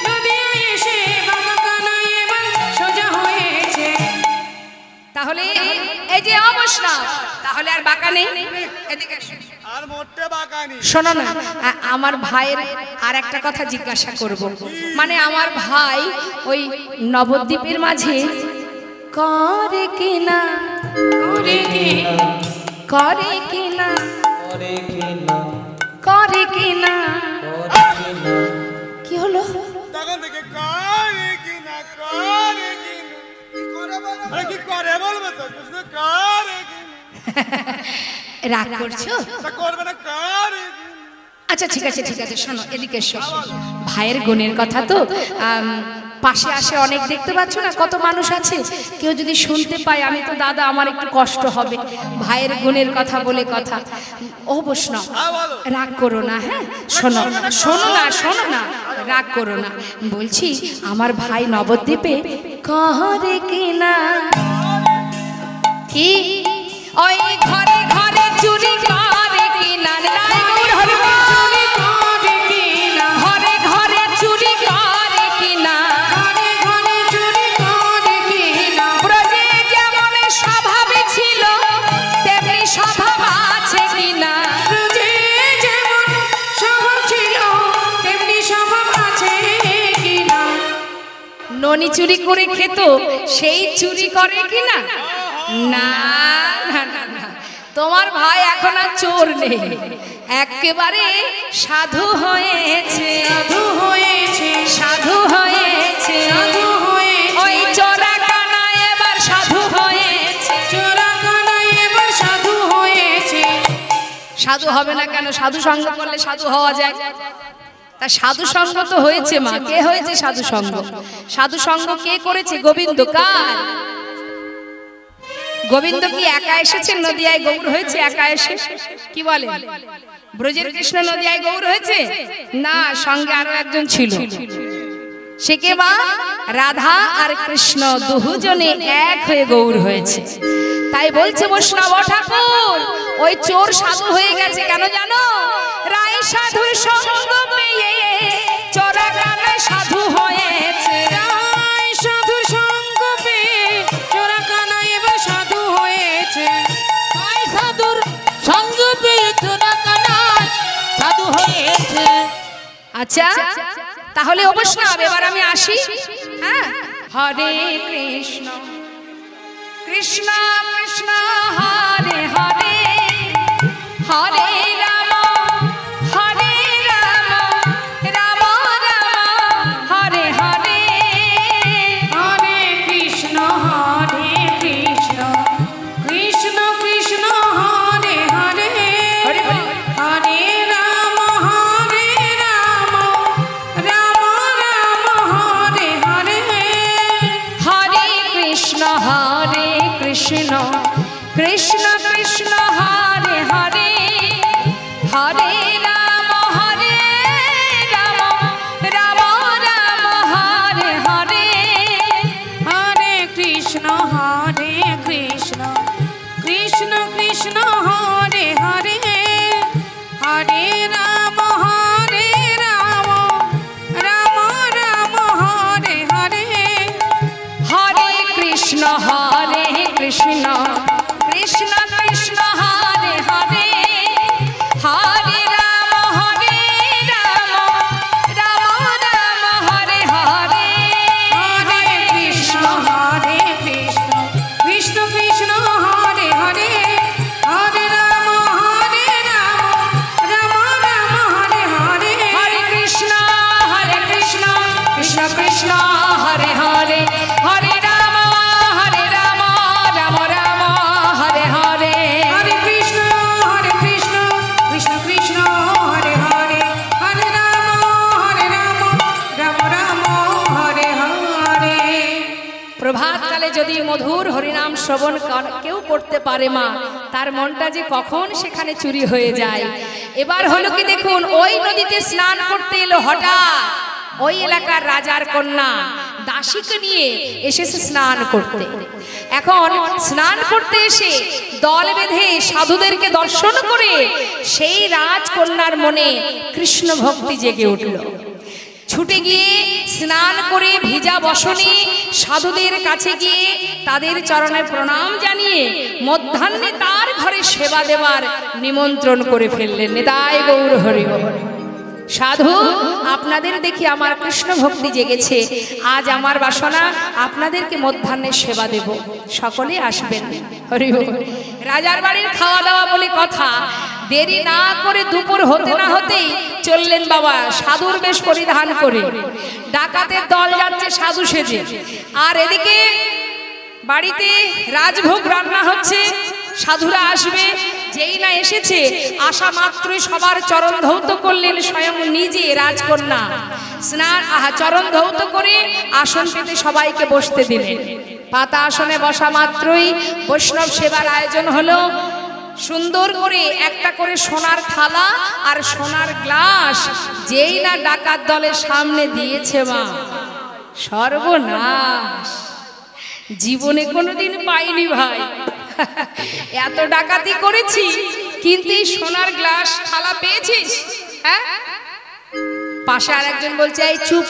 নদিয়া এসে বাঁকা কানাই এবার সোজা হয়েছে। তাহলে এই যে অবস্থা, তাহলে আর বাঁকা নেই। এদিকে এসো। আর মোটে বাঁকা নেই। শোনো না, আমার ভাইয়ের আর একটা কথা জিজ্ঞাসা করব। মানে আমার ভাই ওই নবদ্বীপের মাঝে করে কিনা, করে কি করে কিনা, করে কিনা করে কিনা? করে কিনা কি হলো? তখন থেকে করে কিনা করে কিনা কি করে বলবো? আরে কি করে বলবো তো? কিছু করে কিনা। রাগ করছো? তা করবে না করে কিনা। আচ্ছা ঠিক আছে ঠিক আছে, শোনো এদিকে এসো। ভাইয়ের গুণের কথা তো পাশে আসে অনেক, দেখতে পাচ্ছ না কত মানুষ আছে, কেউ যদি শুনতে পায় আমি তো দাদা আমার একটু কষ্ট হবে। ভাইয়ের গুণের কথা বলে কথা। ও বৈষ্ণব রাগ করো না, হ্যাঁ শোনো শোনো না, শোনো না, রাগ করো না। বলছি আমার ভাই নবদ্বীপে করে কিনা? কি ওই ঘরে ঘরে চুরি করে কিনা? নাই গৌর হরি বল। করে কিনা? ঘরে ঘরে চুরি করে কিনা? ঘরে ঘরে চুরি করে কিনা? ব্রজে যেমন স্বভাব ননি চুরি করে খেত সেই চুরি করে কি না? না না না না, তোমার ভাই এখন আর চোর নেই, একেবারে সাধু হয়েছে, সাধু হয়েছে, সাধু হয়েছে, সাধু হয়েছে, ওই চোরা কানা এবার সাধু হয়েছে। চোরা কানা এবার সাধু হয়েছে। সাধু হবে না কেন? সাধু সঙ্গ করলে সাধু হওয়া যায়। তা সাধু সঙ্গ তো হয়েছে মা। কে হয়েছে সাধু সঙ্গ? সাধু সঙ্গ কে করেছে? গোবিন্দ। কার? গোবিন্দ কি একা এসেছেন নদিয়ায় গৌর হয়েছে? একা এসে কি বলে? ব্রজের কৃষ্ণ নদিয়ায় গৌর হয়েছে না, সঙ্গে আরো একজন ছিল। সে কে মা? রাধা আর কৃষ্ণ দুজনে এক হয়ে গৌর হয়েছে। তাই বলছে বৈষ্ণব ঠাকুর, ওই চোর সাধু হয়ে গেছে কেন জানো? রায় সাধুর সঙ্গ পেয়ে চোরা কানায় সাধু হয়েছে। রায় সাধুর সঙ্গ পেয়ে চোরা কানা এবার সাধু হয়েছে। রায় সাধুর সঙ্গ পেয়ে চোরা কানায় সাধু হয়েছে। আচ্ছা, তাহলে অবশ্যই এবার আমি আসি। হ্যাঁ, হরে কৃষ্ণ কৃষ্ণ কৃষ্ণ হরে হরে, হরে রাম হরে রাম, রাম রাম হরে হরে, হরে কৃষ্ণ কৃষ্ণ কৃষ্ণ হরে হরে, হরে হরে। হরে রাম রাম রাম হরে হরে, হরে কৃষ্ণ কৃষ্ণ কৃষ্ণ কৃষ্ণ হরে হরে, হরে রাম রাম রাম হরে হরে, হরে কৃষ্ণ কৃষ্ণ কৃষ্ণ কৃষ্ণ হরে হরে, হরে রাম রাম রাম হরে হরে, হরে কৃষ্ণ কৃষ্ণ কৃষ্ণ কৃষ্ণ হরে হরে, হরে রাম রাম রাম হরে হরে, হরে কৃষ্ণ কৃষ্ণ কৃষ্ণ কৃষ্ণ হরে হরে, হরে রাম রাম হরে হরে, হরে কৃষ্ণ কৃষ্ণ কৃষ্ণ হরে হরে, হরে রাম রাম রাম হরে হরে, হরে কৃষ্ণ কৃষ্ণ কৃষ্ণ কৃষ্ণ হরে হরে, হরে রাম রাম রাম হরে হরে। প্রভাতকালে যদি মধুর হরিনাম শ্রবণ কেউ করতে পারে মা, তার মনটা যে কখন সেখানে চুরি হয়ে যায়। এবার হলো কি দেখুন, ওই নদীতে স্নান করতে এলো হঠাৎ ওই এলাকার রাজার কন্যা দাসীকে নিয়ে এসেছে স্নান করতে। এখন স্নান করতে এসে দল বেঁধে সাধুদেরকে দর্শন করে সেই রাজকন্যার মনে কৃষ্ণ ভক্তি জেগে উঠল। ছুটে গিয়ে স্নান করে ভিজা বসনে সাধুদের কাছে গিয়ে তাদের চরণে প্রণাম জানিয়ে মধ্যাহ্নে তার ঘরে সেবা দেবার নিমন্ত্রণ করে ফেললেন। নিতাই গৌর হরি বল। সাধু, আপনাদের দেখি আমার কৃষ্ণ ভক্তি জেগেছে, আজ আমার বাসনা আপনাদেরকে মধ্যাহ্নে সেবা দেব, সকলে আসবেন। হরি বল। রাজার বাড়ির খাওয়া দাওয়া বলে কথা, দেরি না করে দুপুর হতে না হতেই চললেন বাবা সাধুর বেশ পরিধান করে। ডাকাতের দল যাচ্ছে সাধু সেজে, আর এদিকে বাড়িতে রাজভোগ রান্না হচ্ছে, সাধুরা আসবে। যেই না এসেছে, আসা মাত্রই সবার চরণ ধৌত করলেন স্বয়ং নিজে রাজকন্যা। স্নান চরণ ধৌত করে আসন পেতে সবাইকে বসতে দিলেন। পাতা আসনে বসা মাত্রই বৈষ্ণব সেবার আয়োজন হলো। সুন্দর করে একটা করে সোনার থালা আর সোনার গ্লাস যেই না ডাকাত দলের সামনে দিয়েছে মা, সর্বনাশ! জীবনে কোনোদিন পাইনি ভাই, এত ডাকাতি করেছি কিন্তু এই সোনার গ্লাস থালা পেয়েছিস? হ্যাঁ? পাশে আরেকজন বলছে, এই চুপ,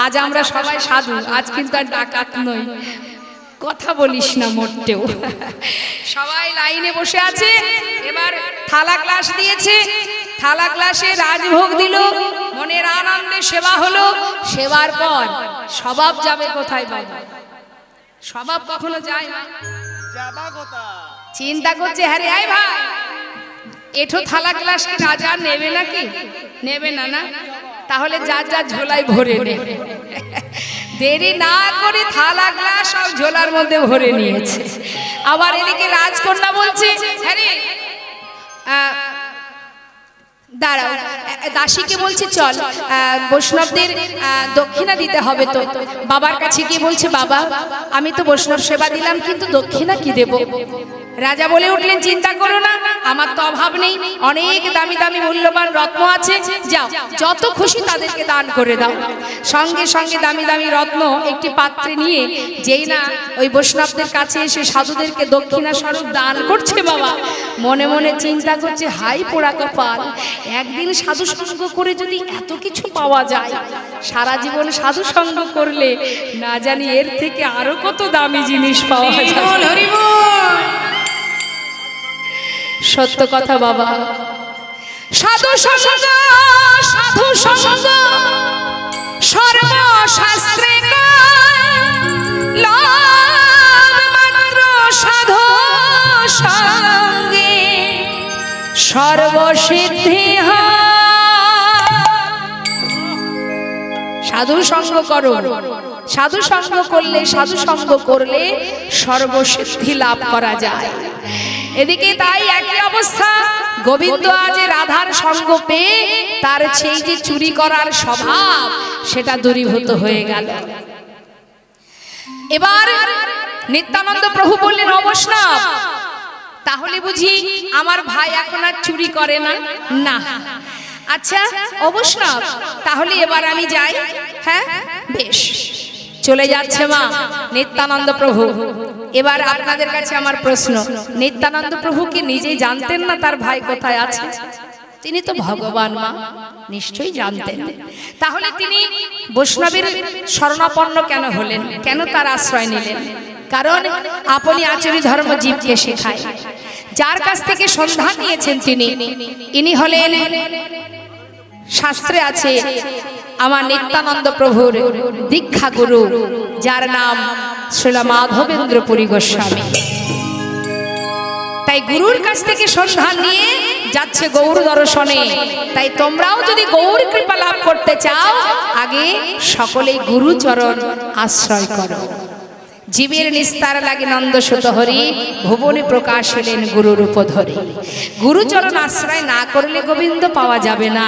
আজ আমরা সবাই সাধু, আজ কিন্তু আর ডাকাত নই, কথা বলিস না মোটেও। সবাই লাইনে বসে আছে। এবার থালা গ্লাস দিয়েছে, থালা গ্লাসে রাজভোগ দিল, মনের আনন্দে সেবা হলো, সেবার পর স্বভাব যাবে কোথায় বাবা? স্বভাব কখনো যায় না। যাবা কথা চিন্তা করছে, হ্যাঁ রে আয় ভাই, এঠো থালা গ্লাস কি রাজা নেবে নাকি? নেবে না না, তাহলে যার যার ঝোলায় ভরে নেবে। দেরি না করে থালা গ্লাস সব ঝোলার মধ্যে ভরে নিয়েছে। আবার এদিকে রাজকন্যা বলছে, হ্যাঁ রে দাঁড়াও, দাসীকে বলছে চল বৈষ্ণবদের দক্ষিণা দিতে হবে। তো বাবার কাছে গিয়ে বলছে, বাবা আমি তো বৈষ্ণব সেবা দিলাম, কিন্তু দক্ষিণা কি দেব? রাজা বলে উঠলেন, চিন্তা করো না, আমার তো অভাব নেই, অনেক দামি দামি মূল্যবান রত্ন আছে, যাও যত খুশি তাদেরকে দান করে দাও। সঙ্গে সঙ্গে দামি দামি রত্ন একটি পাত্রে নিয়ে যেই না ওই বৈষ্ণবদের কাছে এসে সাধুদেরকে দক্ষিণা স্বরূপ দান করছে, বাবা মনে মনে চিন্তা করছে, হাই পোড়া কপাল, একদিন সাধু সঙ্গ করে যদি এত কিছু পাওয়া যায়, সারা জীবন সাধু সঙ্গ করলে না জানি এর থেকে আরো কত দামি জিনিস পাওয়া যায়। সত্য কথা বাবা, সাধু সঙ্গ সাধু সঙ্গ সর্বশাস্ত্রে মাত্র সাধু সঙ্গে সর্বসিদ্ধি হয়। সাধু সঙ্গ করো, সাধু সঙ্গ করলে, সাধু সঙ্গ করলে সর্বসিদ্ধি লাভ করা যায়। এদিকে তাই একই অবস্থা, গোবিন্দ আজ রাধার সঙ্গ পেয়ে তার সেই যে চুরি করার স্বভাব সেটা দূরীভূত হয়ে গেল। এবার নিত্যানন্দ প্রভু বললেন, অবৈষ্ণব তাহলে বুঝি আমার ভাই এখন আর চুরি করে না? না। আচ্ছা অবৈষ্ণব তাহলে এবার আমি যাই। হ্যাঁ বেশ, চলে যাচ্ছে মা নিত্যানন্দ প্রভু। এবার আপনাদের কাছে আমার প্রশ্ন, নিত্যানন্দ প্রভু কি নিজেই জানতেন না তার ভাই কোথায় আছে? তিনি তো ভগবান মা, নিশ্চয়ই জানতেন। তাহলে তিনি বৈষ্ণবের শরণাপন্ন কেন হলেন, কেন তার আশ্রয় নিলেন? কারণ আপনি আচরি ধর্ম জীবকে শেখায়। যার কাছ থেকে সন্ধান নিয়েছেন তিনি, ইনি হলেন, শাস্ত্রে আছে আমার নিত্যানন্দ প্রভুর দীক্ষা গুরু, যার নাম শ্রীল মাধবেন্দ্র পুরী গোস্বামী। তাই গুরুর কাছ থেকে সন্ধান নিয়ে যাচ্ছে গৌর দর্শনে। তাই তোমরাও যদি গৌর কৃপা লাভ করতে চাও, আগে সকলেই গুরুচরণ আশ্রয় করো। জীবের নিস্তার লাগে নন্দসুত হরি, ভুবনে প্রকাশ হলেন গুরুরূপ ধরে। গুরুচরণ আশ্রয় না করলে গোবিন্দ পাওয়া যাবে না।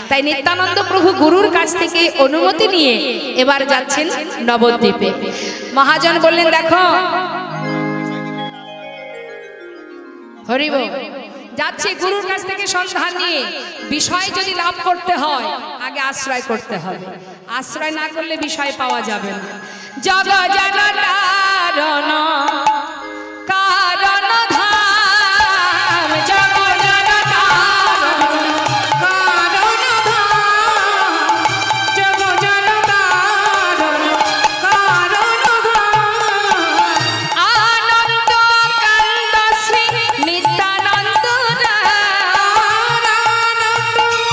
তাই নিত্যানন্দ প্রভু গুরুর কাছ থেকে অনুমতি নিয়ে এবার যাচ্ছেন নবদ্বীপে। মহাজন বললেন, দেখো হরিব যাচ্ছে গুরুর কাছ থেকে সন্ধান নিয়ে, বিষয় যদি লাভ করতে হয় আগে আশ্রয় করতে হবে। আশ্রয় না করলে বিষয় পাওয়া যাবে না। জগ জনতারণ কারণ ধাম, জগ জনতারণ কারণ ধাম, জগ জনতারণ কারণ ধাম। আনন্দ কান্দ শ্রী নিত্যানন্দ রাম, আনন্দ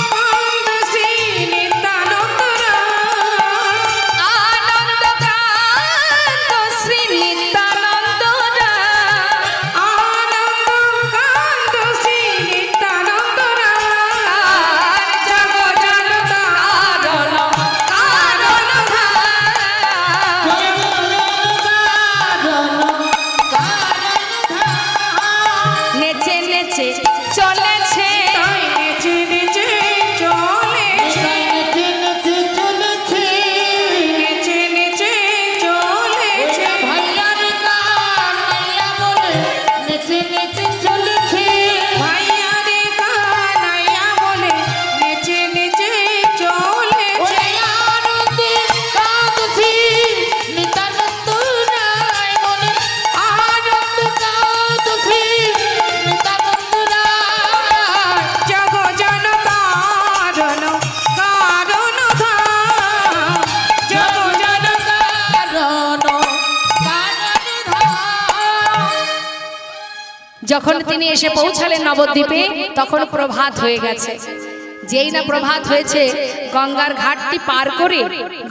কান্দ শ্রী নিত্যানন্দ রাম, আনন্দ কান্দ শ্রী নিত্যানন্দ রাম, আনন্দ কান্দ শ্রী নিত্যানন্দ রাম। জগ জনতারণ কারণ ধাম। নেচে নেচে চলেছে, নেচে নেচে চলেছে, নেচে নেচে চলেছে। ভাইয়ার গান আইয়া বলে নেচে নেচে চলেছে, ভাইয়ার গান আইয়া বলে নেচে নেচে চলেছে। আনন্দে কাঁদছি নিত্যানন্দ রায় বলে, আনন্দ কাঁদছি নিত্যানন্দ রায়। জগ জনতারণ কারণ ধাম, জগ জনতারণ কারণ ধাম। যখন তিনি এসে পৌঁছালেন নবদ্বীপে, তখন প্রভাত হয়ে গেছে। যেই না প্রভাত হয়েছে গঙ্গার ঘাটটি পার করে,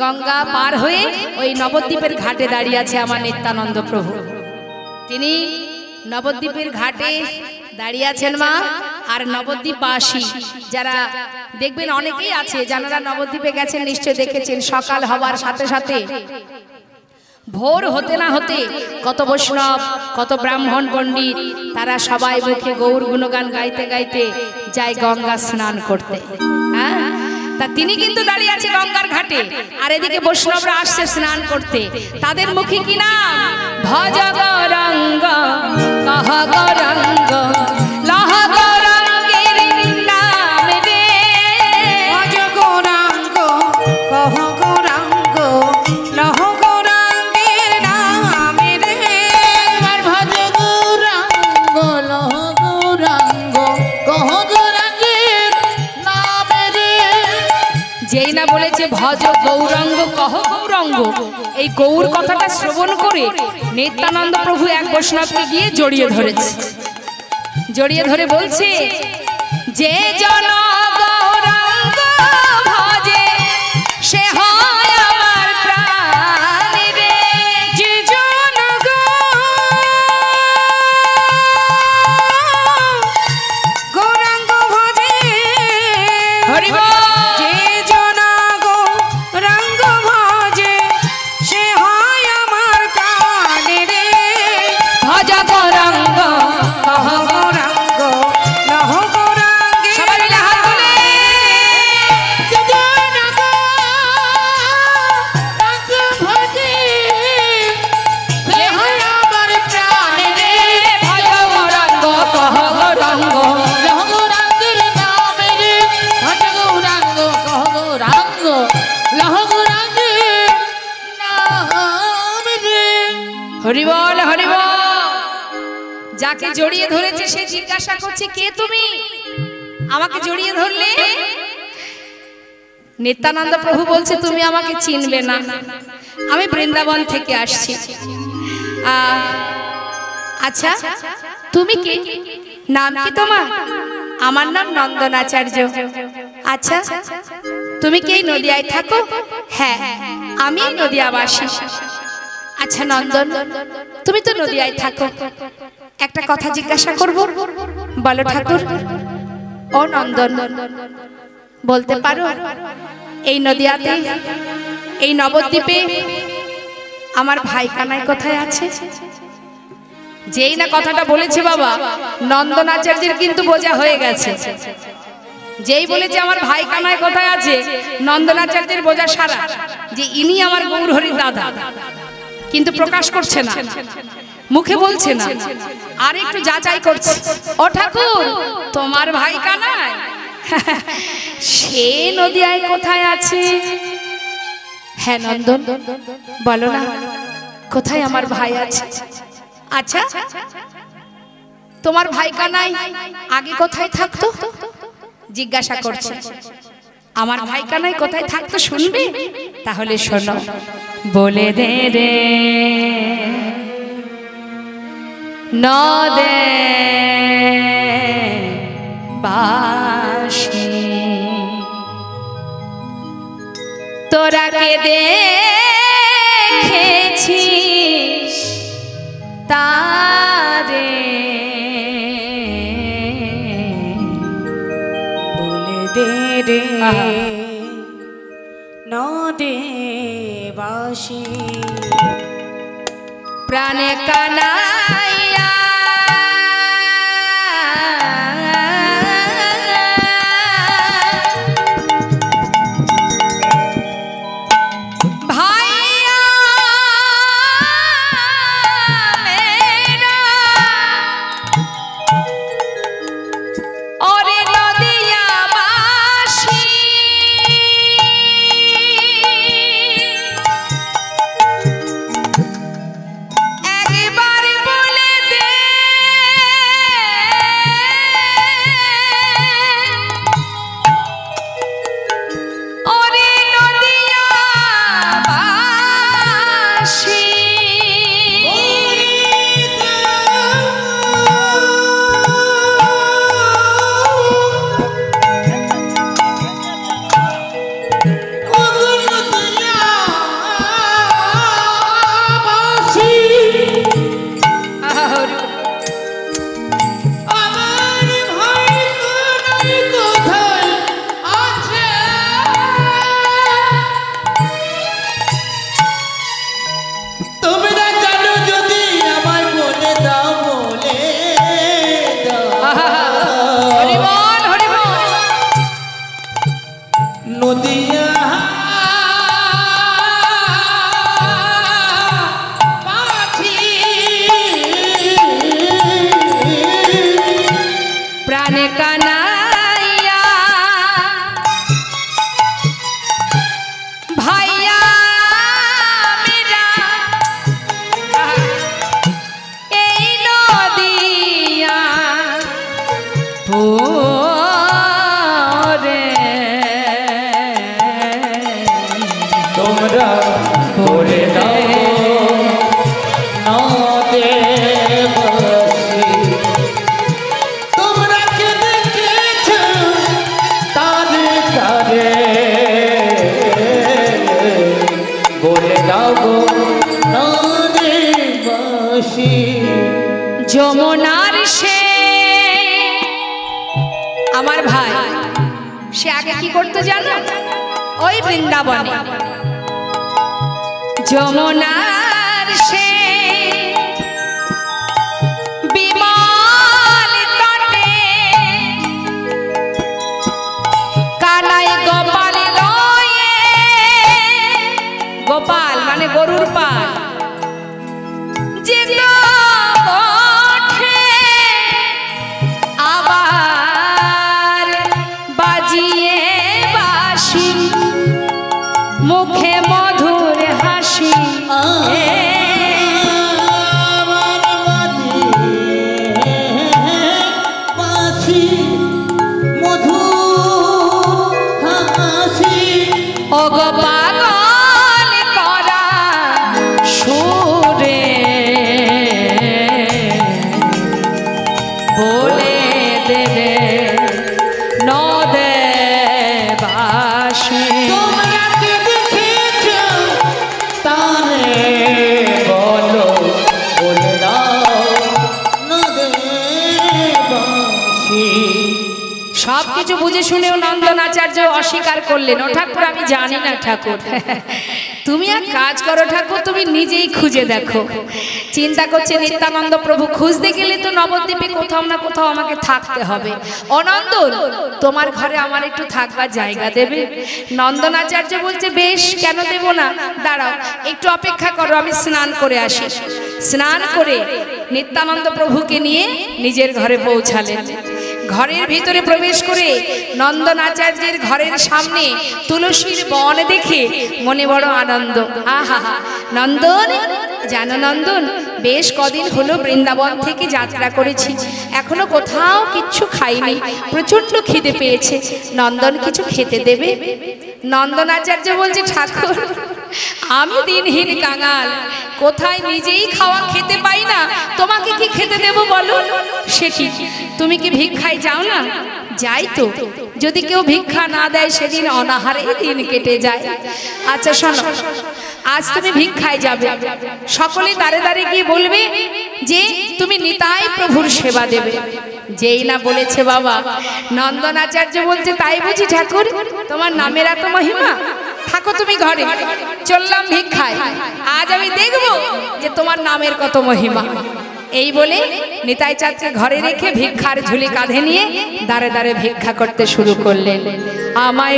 গঙ্গা পার হয়ে ওই নবদ্বীপের ঘাটে দাঁড়িয়ে আছে আমার নিত্যানন্দ প্রভু। তিনি নবদ্বীপের ঘাটে দাঁড়িয়ে আছেন মা। আর নবদ্বীপবাসী যারা দেখবেন অনেকেই আছে যারা নবদ্বীপে গেছেন, নিশ্চয় দেখেছেন সকাল হবার সাথে সাথে ভোর হতে না হতে কত বৈষ্ণব, কত ব্রাহ্মণ পণ্ডিত তারা সবাই মুখে গৌর গুণগান গাইতে গাইতে যায় গঙ্গা স্নান করতে। হ্যাঁ, তা তিনি কিন্তু দাঁড়িয়ে আছে গঙ্গার ঘাটে, আর এদিকে বৈষ্ণবরা আসছে স্নান করতে। তাদের মুখে কি নাম? ভজ গৌরাঙ্গ কহ গৌরাঙ্গ লহ গৌরাঙ্গের নাম রে। ভজ গৌরাঙ্গ কহ গৌরাঙ্গ লহ গৌরাঙ্গের নাম রে। এবার ভজ গৌরাঙ্গ লহ গৌরাঙ্গ কহ গৌরাঙ্গের নাম রে। যেই না বলেছে ভজ গৌরাঙ্গ কহ গৌরাঙ্গ, এই গৌর কথাটা শ্রবণ করে নিত্যানন্দ প্রভু এক বৈষ্ণবকে গিয়ে জড়িয়ে ধরেছে। জড়িয়ে ধরে বলছে, যে জন গৌরাঙ্গ ভজে সে হয় আমার প্রাণ রে। যে জন গৌরাঙ্গ ভজে, হরি বল। যে জন গৌরাঙ্গ ভজে সে হয় আমার প্রাণ রে। ভজ গৌরাঙ্গ কহ গৌরাঙ্গ লহ গৌরাঙ্গের সবাই মিলে হাত তুলে। ভজ গৌরাঙ্গ কহ গৌরাঙ্গ হরি বল হরি বল। যাকে জড়িয়ে ধরেছে সে জিজ্ঞাসা করছে, কে তুমি? আমাকে জড়িয়ে ধরলে? নিত্যানন্দ প্রভু বলছে, তুমি আমাকে চিনবে না, আমি বৃন্দাবন থেকে আসছি। আচ্ছা তুমি কে? নাম কি তোমার? আমার নাম নন্দনাচার্য। আচ্ছা তুমি কি এই নদিয়ায় থাকো? হ্যাঁ, আমি নদিয়াবাসী। আচ্ছা নন্দন, তুমি তো নদিয়ায় থাকো, একটা কথা জিজ্ঞাসা করব, বলো ঠাকুর। ও নন্দন, বলতে পারো এই নদিয়াতে, এই নবদ্বীপে আমার ভাই কানাই কোথায় আছে? যেই না কথাটা বলেছে বাবা, নন্দনাচার্যের কিন্তু বোঝা হয়ে গেছে। যেই বলেছে আমার ভাই কানাই কোথায় আছে, নন্দনাচার্যের বোঝা সারা যে ইনি আমার গৌর হরির দাদা, কিন্তু প্রকাশ করছে না, মুখে বলছে না, আর একটু যাচাই করছে। ও ঠাকুর, তোমার ভাই কানাই সে নদিয়ায় কোথায় আছে? হ্যাঁ নন্দন, বলো না কোথায় আমার ভাই আছে? আচ্ছা তোমার ভাই কানাই আগে কোথায় থাকতো? জিজ্ঞাসা করছে। আমার ভাই কানাই কোথায় থাকতো শুনবে? তাহলে শোনো, বলে দে রে নদে বাসি, তোরা কে দেখেছিস তারে? বলে দে রে নদে বাসি, প্রাণে কানাইয়া ভাইয়া মেরা ওরে নদিয়াবাসী, একবার নদিয়া প্রাণে কানাইয়া ভাইয়া মেরা এই নদিয়া পরে তোমরা বলে দাও নদেবসী তোমরা কে দেখেছ তারে তারে বলে দাও গো নদেবসী যমুনার সে আমার ভাই সে আগে কি করতো জানো ওই বৃন্দাবনে যমুনার সে বিমল তটে কানাই গোপাল লয়ে গোপাল মানে গরুর পাল যে ওঠে আবার বাজিয়ে বাঁশি মুখে মধুর হাসি ও গো পাগল করা সুরে বলে দেবে নদেবাসী তোমরা কে দেখেছ তারে বলো বলে দাও নদেবসী সব কিছু বুঝে শুনেও নন্দন আচার্য অস্বীকার করলেন ও ঠাকুর আমি জানি না ঠাকুর তুমি এক কাজ করো ঠাকুর তুমি নিজেই খুঁজে দেখো চিন্তা করছে নিত্যানন্দ প্রভু খুঁজতে গেলে তো নবদ্বীপে কোথাও না কোথাও আমাকে থাকতে হবে ও নন্দন তোমার ঘরে আমার একটু থাকবার জায়গা দেবে নন্দন আচার্য বলছে বেশ কেন দেব না দাঁড়াও একটু অপেক্ষা করো আমি স্নান করে আসি স্নান করে নিত্যানন্দ প্রভুকে নিয়ে নিজের ঘরে পৌঁছালেন ঘরের ভিতরে প্রবেশ করে নন্দন আচার্যের ঘরের সামনে তুলসীর বন দেখে মনে বড় আনন্দ আহা নন্দন জানো নন্দন বেশ কদিন হলো বৃন্দাবন থেকে যাত্রা করেছি এখনো কোথাও কিচ্ছু খাইনি প্রচন্ড খিদে পেয়েছে নন্দন কিছু খেতে দেবে নন্দন আচার্য বলছে ঠাকুর আমি দিনহীন কাঙাল কোথায় নিজেই খাওয়া খেতে পাই না তোমাকে কি খেতে দেব বলো সে কি তুমি কি ভিক্ষায় যাও না যাই তো যদি কেউ ভিক্ষা না দেয় সেদিন অনাহারে দিন কেটে যায় আচ্ছা শোনো আজ তুমি ভিক্ষায় যাবে সকলে দাঁড়ে দাঁড়ে গিয়ে বলবে যে তুমি নিতাই প্রভুর সেবা দেবে যেই না বলেছে বাবা নন্দন আচার্য বলছে তাই বুঝি ঠাকুর তোমার নামের এত মহিমা থাকো তুমি ঘরে চললাম ভিক্ষায় আজ আমি দেখব যে তোমার নামের কত মহিমা এই বলে নিতাই চাঁদকে ঘরে রেখে ভিক্ষার ঝুলি কাঁধে নিয়ে দাঁড়ে দাঁড়ে ভিক্ষা করতে শুরু করলেন আমায়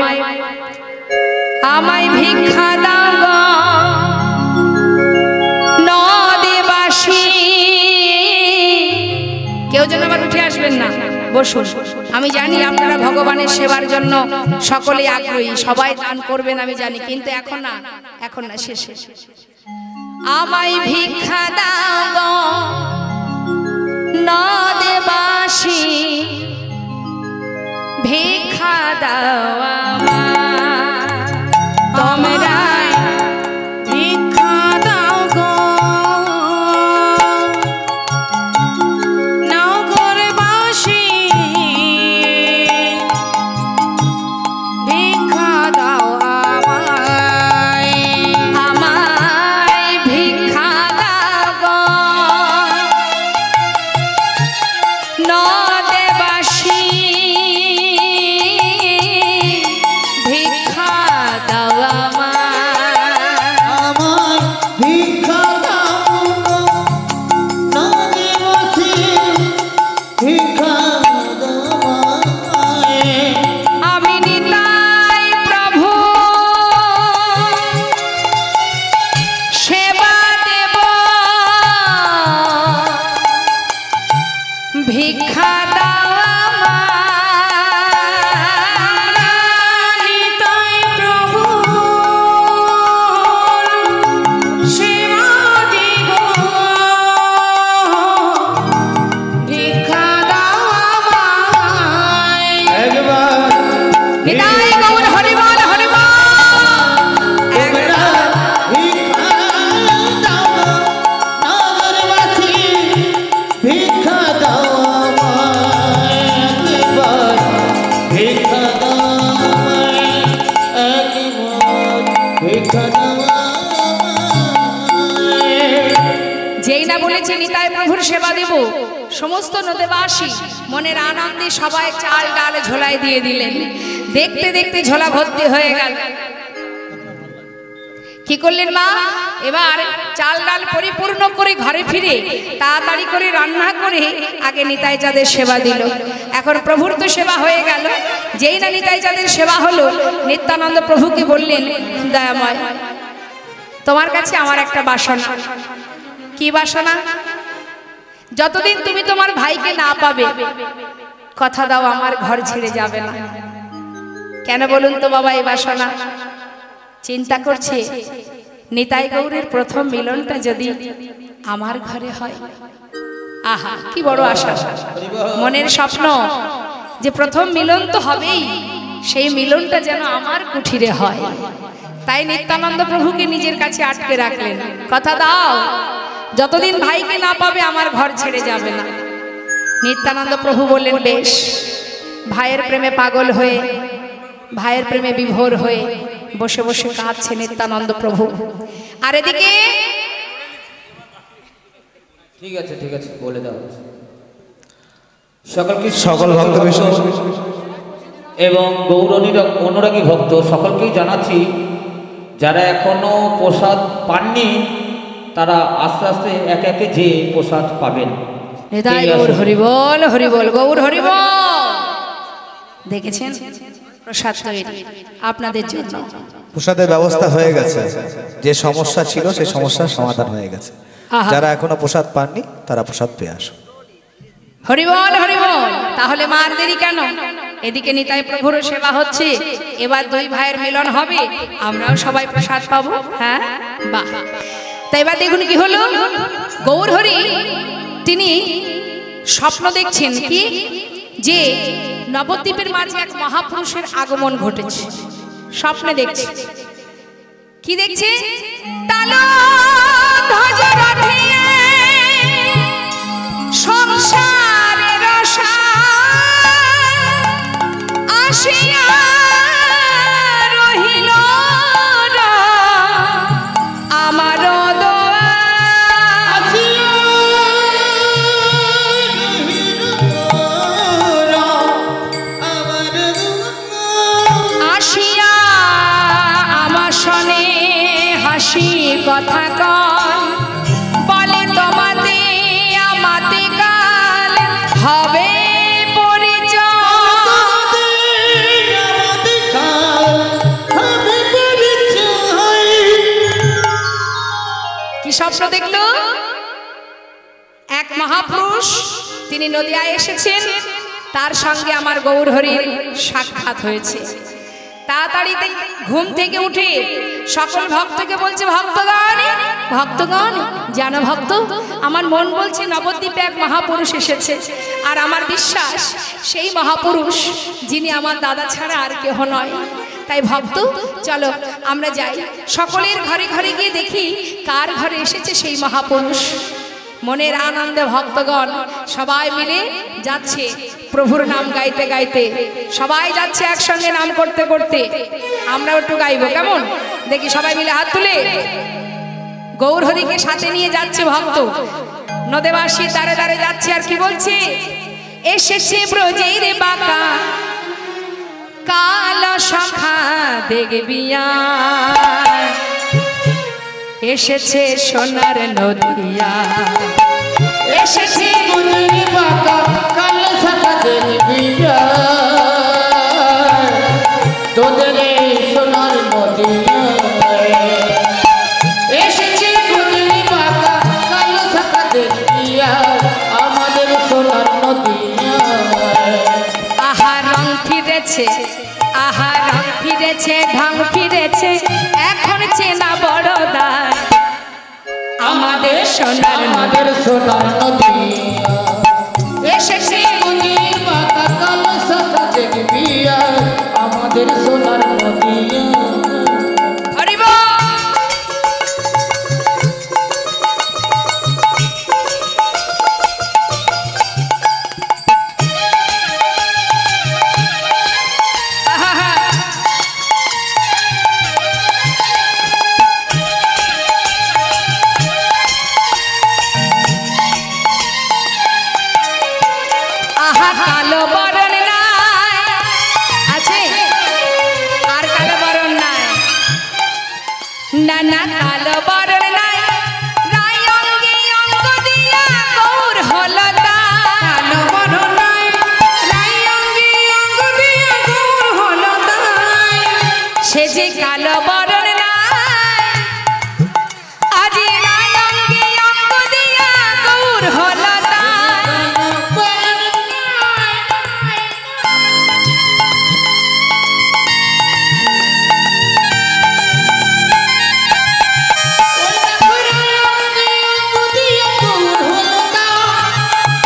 আমায় ভিক্ষা দাও গো নদেবাসী কেউ যেন আবার উঠে আসবেন না বসুন আমি জানি আপনারা ভগবানের সেবার জন্য সকলে আগ্রহী সবাই দান করবেন আমি জানি কিন্তু এখন না শেষে আমায় ভিক্ষা দাও গো নদেবাসী ভিক্ষা দাও আমায় তোমরা ভিক্ষা দাও গো নগরবাসী ভিক্ষা দাও আমায় আমায় ভিক্ষা দাও গো নদেবাসী বিদায় গৌর হরি বল হরি বল। তোমরা ভিক্ষা দাও নগরবাসী, ভিক্ষা দাও আমায় একবার, ভিক্ষা দাও আমায় একবার, ভিক্ষা দাও আমায়। যেই না বলেছে নিতাই প্রভুর সেবা দেব, সমস্ত নদেবাসী মনের আনন্দে সবাই চাল ডাল ঝোলায় দিয়ে দিলেন। দেখতে দেখতে ঝোলা ভর্তি হয়ে গেল। কি করলেন মা? এবার চাল ডাল পরিপূর্ণ করে ঘরে ফিরে তাড়াতাড়ি করে রান্না করে আগে নিতাই চাঁদের সেবা দিল। এখন প্রভুর তো সেবা হয়ে গেল। যেই না নিতাই চাঁদের সেবা হলো, নিত্যানন্দ প্রভুকে বললেন, দয়াময়, তোমার কাছে আমার একটা বাসনা। কি বাসনা? যতদিন তুমি তোমার ভাইকে না পাবে, কথা দাও আমার ঘর ছেড়ে যাবে না। কেন বলুন তো বাবা এই বাসনা? চিন্তা করছে, নিতাই গৌরের প্রথম মিলনটা যদি আমার ঘরে হয়, আহা কি বড় আশা, মনের স্বপ্ন যে প্রথম মিলন তো হবেই, সেই মিলনটা যেন আমার কুঠিরে হয়। তাই নিত্যানন্দ প্রভুকে নিজের কাছে আটকে রাখলেন। কথা দাও, যতদিন ভাইকে না পাবে আমার ঘর ছেড়ে যাবে না। নিত্যানন্দ প্রভু বললেন, বেশ। ভাইয়ের প্রেমে পাগল হয়ে, ভাইয়ের প্রেমে বিভোর হয়ে বসে বসে কাঁদছে নিত্যানন্দ প্রভু। আর এদিকে ঠিক আছে ঠিক আছে বলে দাও। সকলকে সকল ভক্ত বিষ্ণু এবং গৌরণীর অনুরাগী ভক্ত সকলকেই জানাচ্ছি, যারা এখনো প্রসাদ পাননি তারা আস্তে আস্তে একে একে যে প্রসাদ পাবেন। নিতাই গৌর হরিবল হরিবল, গৌর হরিবল। দেখেছেন প্রসাদ তৈরি আপনাদের জন্য। প্রসাদের ব্যবস্থা হয়ে গেছে। যে সমস্যা ছিল সেই সমস্যার সমাধান হয়ে গেছে। আহা। যারা এখনো প্রসাদ পাননি তারা প্রসাদ পেয়ে আসুন। হরিবল হরিবল। তাহলে মার দেরি কেন? এদিকে নিতাই প্রভুর সেবা হচ্ছে, এবার দুই ভাইয়ের মিলন হবে, আমরাও সবাই প্রসাদ পাবো। হ্যাঁ, বাহ। তাই এবার দেখুন কি হলো। গৌর হরি তিনি স্বপ্ন দেখছেন কি, যে নবদ্বীপের মাঝে এক মহাপুরুষের আগমন ঘটেছে। স্বপ্নে দেখছে। কি দেখছে? তালো ধ্বজ রথিয়ে সংসারের আসিয়া রহিল আমার আসিয়া আমার সনে হাসি কথা কয়, বলে তোমাতে আমাতে কাল হবে কি স্বপ্ন দেখলো? এক মহাপুরুষ তিনি নদিয়ায় এসেছেন, তার সঙ্গে আমার গৌর হরির সাক্ষাৎ হয়েছে। তাড়াতাড়ি ঘুম থেকে উঠে সকল ভক্তকে বলছে, ভক্তগণ ভক্তগণ জানো ভক্ত, আমার মন বলছে নবদ্বীপে এক মহাপুরুষ এসেছে, আর আমার বিশ্বাস সেই মহাপুরুষ যিনি আমার দাদা ছাড়া আর কেহ নয়। তাই ভক্ত চলো আমরা যাই, সকলের ঘরে ঘরে গিয়ে দেখি কার ঘরে এসেছে সেই মহাপুরুষ। মনের আনন্দে ভক্তগণ সবাই মিলে যাচ্ছে, প্রভুর নাম গাইতে গাইতে সবাই যাচ্ছে একসঙ্গে নাম করতে করতে। আমরাও একটু গাইবো, কেমন? দেখি সবাই মিলে হাত তুলে গৌর হরিকে সাথে নিয়ে যাচ্ছে ভক্ত। নদেবাসী দাঁড়ে দাঁড়ে যাচ্ছে, আর কি বলছে? এসেছে ব্রজের বাঁকা কালো শাখা দেখবিয়া, এসেছে সোনার নদিয়া, এসেছে কালো শাখা দেখবিয়া, তোদের সোনার নদিয়া, এসেছে কালো শাখা দেখবিয়া, আমাদের সোনার নদিয়া। আহা রং ফিরেছে, আহা রং ফিরেছে, ঢং ফিরেছে, এখন চেনা বড়দার আমাদের সোনার আমাদের সোনার নদিয়া, এসেছে কালো শাখা দেখবিয়া, আমাদের আমাদের সোনার নদিয়া। হরি বল। আহা কালো বরণ নাই আছে, আর কালো বরণ নাই, না না কালো বরণ নাই, রায় অঙ্গে অঙ্গ দিয়া গৌর হলো তাই। কালো বরণ নাই, রায় অঙ্গে অঙ্গ দিয়া গৌর হলো তাই। সে যে কালো বরণ নাই, আজ রায় অঙ্গে অঙ্গ দিয়া গৌর হলো তাই।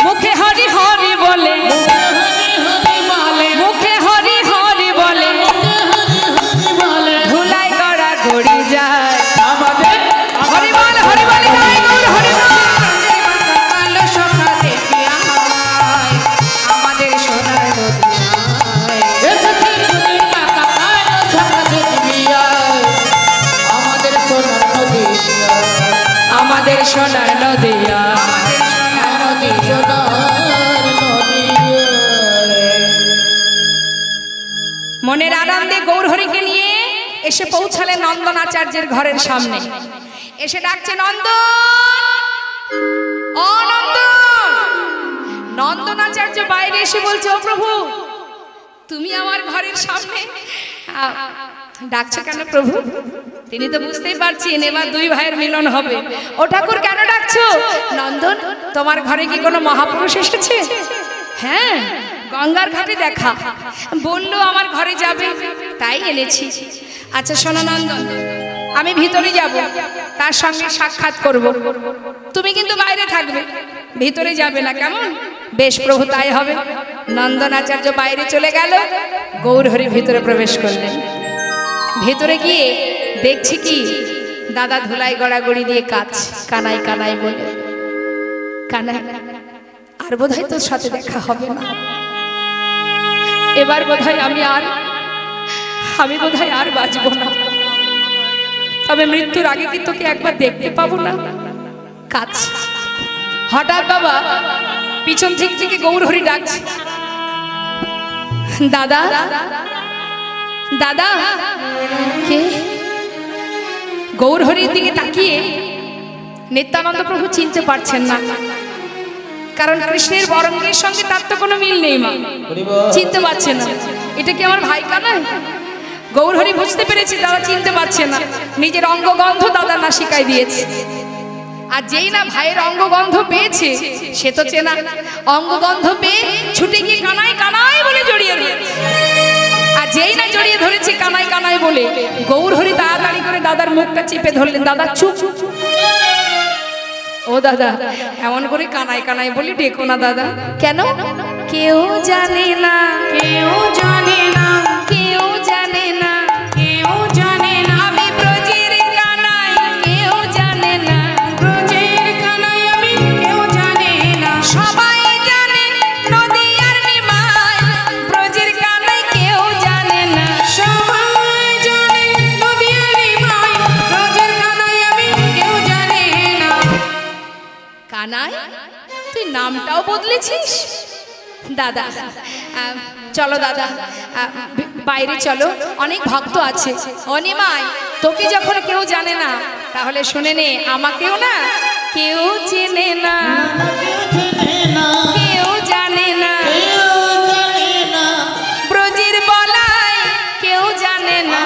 মুখে হরি হরি বলে, মুখে হরি হরি বলে, ধুলাই গড়া গড়ি যায়। আমাদের হরি বল হরি বল গাই গৌর হরি বল। কালো সখা দেখিয়া আয়, আমাদের সোনার নদিয়ায়। এসেছে তুমি টাকা কালো ছাতা দেখবি আয়, আমাদের সোনার নদিয়া। আমাদের সোনার নদিয়া। আমাদের সোনার নদিয়া। মনের আনন্দে গৌরহরিকে নিয়ে এসে পৌঁছালেন নন্দন আচার্যের ঘরের সামনে। এসে ডাকছে নন্দন, ও নন্দন। নন্দন আচার্য বাইরে এসে বলছে, ও প্রভু তুমি আমার ঘরের সামনে ডাকছো কেন প্রভু? তিনি তো বুঝতেই পারছেন এবার দুই ভাইয়ের মিলন হবে। ও ঠাকুর কেন ডাকছো? নন্দন তোমার ঘরে কি কোনো মহাপুরুষ এসেছে? হ্যাঁ, গঙ্গার ঘাটে দেখা, বললো আমার ঘরে যাবে, তাই এনেছি। আচ্ছা শোনো নন্দন, আমি ভিতরে যাব, তার সঙ্গে সাক্ষাৎ করব, তুমি কিন্তু বাইরে থাকবে, ভিতরে যাবে না, কেমন? বেশ প্রভু, তাই হবে। নন্দন আচার্য বাইরে চলে গেল, গৌরহরি ভিতরে প্রবেশ করলেন। ভেতরে গিয়ে দেখছি কি দাদা ধুলাই গড়াগড়ি দিয়ে কাজ, কানাই কানাই বলে, কানাই আর বোধহয় তোর সাথে দেখা হবে না, এবার বোধহয় আমি বোধহয় আর বাঁচবো না, তবে মৃত্যুর আগে কি তোকে একবার দেখতে পাবো না? কাজ। হঠাৎ বাবা পিছন থেকে গৌরহরি ডাকছে, দাদা দাদা। কে? গৌরহরির দিকে তাকিয়ে নিত্যানন্দ প্রভু চিনতে পারছেন না, কারণ কৃষ্ণের বরঙ্গের সঙ্গে তার তো কোনো মিল নেই, মা চিনতে পারছে না। এটা কি আমার ভাই কানাই? গৌরহরি বুঝতে পেরেছে দাদা চিনতে পারছে না, নিজের অঙ্গগন্ধ দাদা নাসিকায় দিয়েছে। আর যেই না ভাইয়ের অঙ্গগন্ধ পেয়েছে সে তো চেনা, অঙ্গগন্ধ পেয়ে ছুটে গিয়ে কানাই কানাই বলে জড়িয়ে ধরেছে। আর যেই না জড়িয়ে ধরেছে কানাই কানাই বলে, গৌরহরি তাড়াতাড়ি করে দাদার মুখটা চেপে ধরলেন। দাদা চুপ। ও দাদা এমন করে কানাই কানাই বলে ডেকো না দাদা। কেন? কেউ জানে না, কেউ জানে না, কেউ জানে না, কেউ জানে না, আমি ব্রজের কানাই, কেউ জানে না, ব্রজের কানাই আমি, কেউ জানে না। সবাই জানে নদিয়ার নিমাই, ব্রজের কানাই কেউ জানে না। সবাই জানে নদিয়ার নিমাই, ব্রজের কানাই আমি, কেউ জানে না। কানাই তুই নামটাও বদলেছিস? দাদা চলো দাদা, বাইরে চলো, অনেক ভক্ত আছে। অনিমাই তোকে যখন কেউ জানে না, তাহলে শুনে নে আমাকেও না কেউ চেনে না, কেউ জানে না, ব্রজের বলাই কেউ জানে না,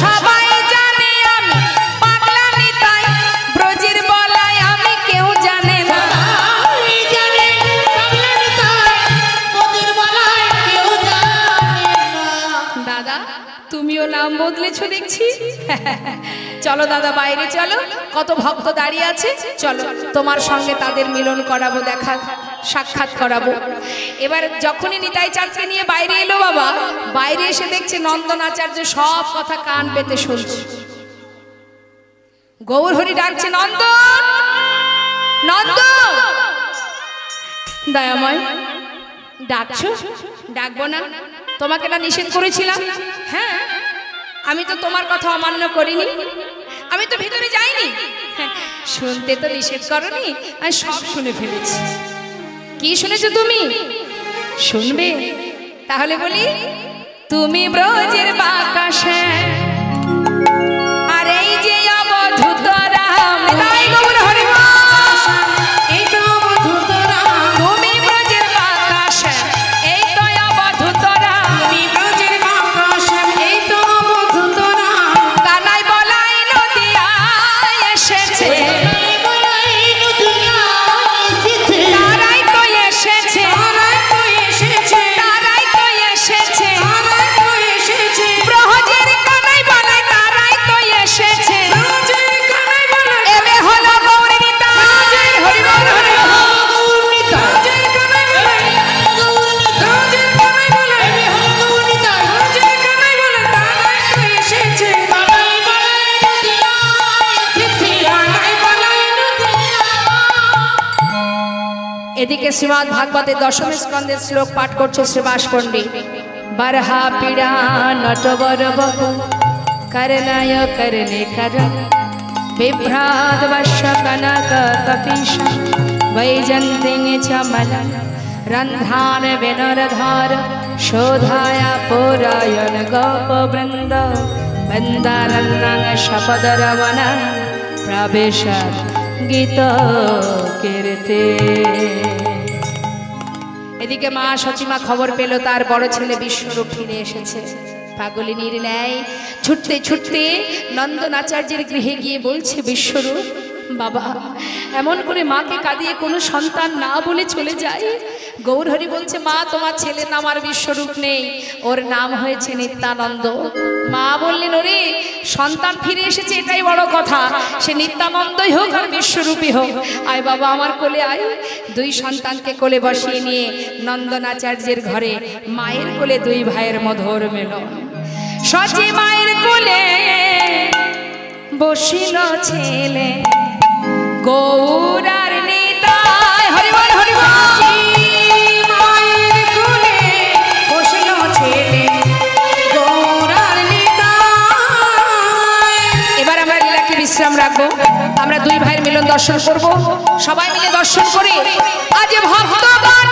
সবাই জানে আমি পাগলা নিতাই, ব্রজের বলাই আমি কেউ জানে না। দাদা তুমিও নাম বদলেছো দেখছি। চলো দাদা বাইরে চলো, কত ভক্ত দাঁড়িয়ে আছে, চলো তোমার সঙ্গে তাদের মিলন করাবো, দেখা সাক্ষাৎ করাবো। এবার যখনই নিতাই চাঁদকে নিয়ে বাইরে এলো বাবা, বাইরে এসে দেখছে নন্দন আচার্য সব কথা কান পেতে শুনছে। গৌরহরি ডাকছে, নন্দন নন্দন। দয়াময়, ডাকছো? ডাকবো না? তোমাকে না নিষেধ করেছিলাম? হ্যাঁ, আমি তো তোমার কথা অমান্য করিনি, আমি তো ভিতরে যাইনি। হ্যাঁ, শুনতে তো নিষেধ করনি, আমি সব শুনে ফেলেছি। কি শুনেছো তুমি? শুনবে? তাহলে বলি, তুমি ব্রজের বাকাশে আর এই যে অবধূত রাম, তাই গৌর হরি বল। এই তো অবধূত রাম, তুমি ব্রজের বাকাশে এই তো অবধূত রাম, তুমি ব্রজের বাকাশে এই তো অবধূত রাম। কানাই বলাই নদিয়ায় এসেছে, তারাই তো এসেছে, তারাই তো এসেছে, তারাই তো এসেছে, তারাই তো এসেছে, ব্রজের কানাই বলাই তারাই তো এসেছে। ব্রজের কানাই বলাই, এবে হলো গৌরী নিতাই, হরি বল হরি বল। ব্রজের কানাই বলাই, ব্রজের কানাই বলাই, ব্রজের কানাই বলাই তারাই তো এসেছে, তারাই বলাই এদিকে শ্রীমদ্ ভাগবতের দশম স্কন্ধের শ্লোক পাঠ করছে শ্রীবাস পণ্ডিত। বরহা পীড়া নটবর বপু করণায় করণে করণ বিভ্রাট বর্ষ কনক কপিশ বৈজন্তিং চমলন রন্ধ্রান বিনরধার শোধায়া পৌরায়ণ গোপ বৃন্দ বন্দারণ্যং শপদরবন প্রবেশাৎ গীত কীর্তি। এদিকে মা সচিমা খবর পেল তার বড় ছেলে বিশ্বরূপ ফিরে এসেছে। পাগলিনীর ন্যায় ছুটতে ছুটতে নন্দন আচার্যের গৃহে গিয়ে বলছে, বিশ্বরূপ বাবা, এমন করে মাকে কাঁদিয়ে কোনো সন্তান না বলে চলে যায়। গৌরহরি বলছে, মা তোমার ছেলের নাম আর বিশ্বরূপ নেই, ওর নাম হয়েছে নিত্যানন্দ। মা বললেন, ওরে সন্তান ফিরে এসেছে এটাই বড় কথা, সে নিত্যানন্দই হোক আর বিশ্বরূপী হোক, আয় বাবা আমার কোলে আয়। দুই সন্তানকে কোলে বসিয়ে নিয়ে নন্দনাচার্যের ঘরে মায়ের কোলে দুই ভাইয়ের মধুর মিলন। সচি মায়ের কোলে বসিল ছেলে গৌরার নিতাই, হরি বল হরি বল। মায়ের কোলে বসল ছেলে গৌরার নিতাই। এবার আমরা লীলাকে বিশ্রাম রাখবো, আমরা দুই ভাইয়ের মিলন দর্শন করব। সবাই মিলে দর্শন করে আজ ভক্তগণ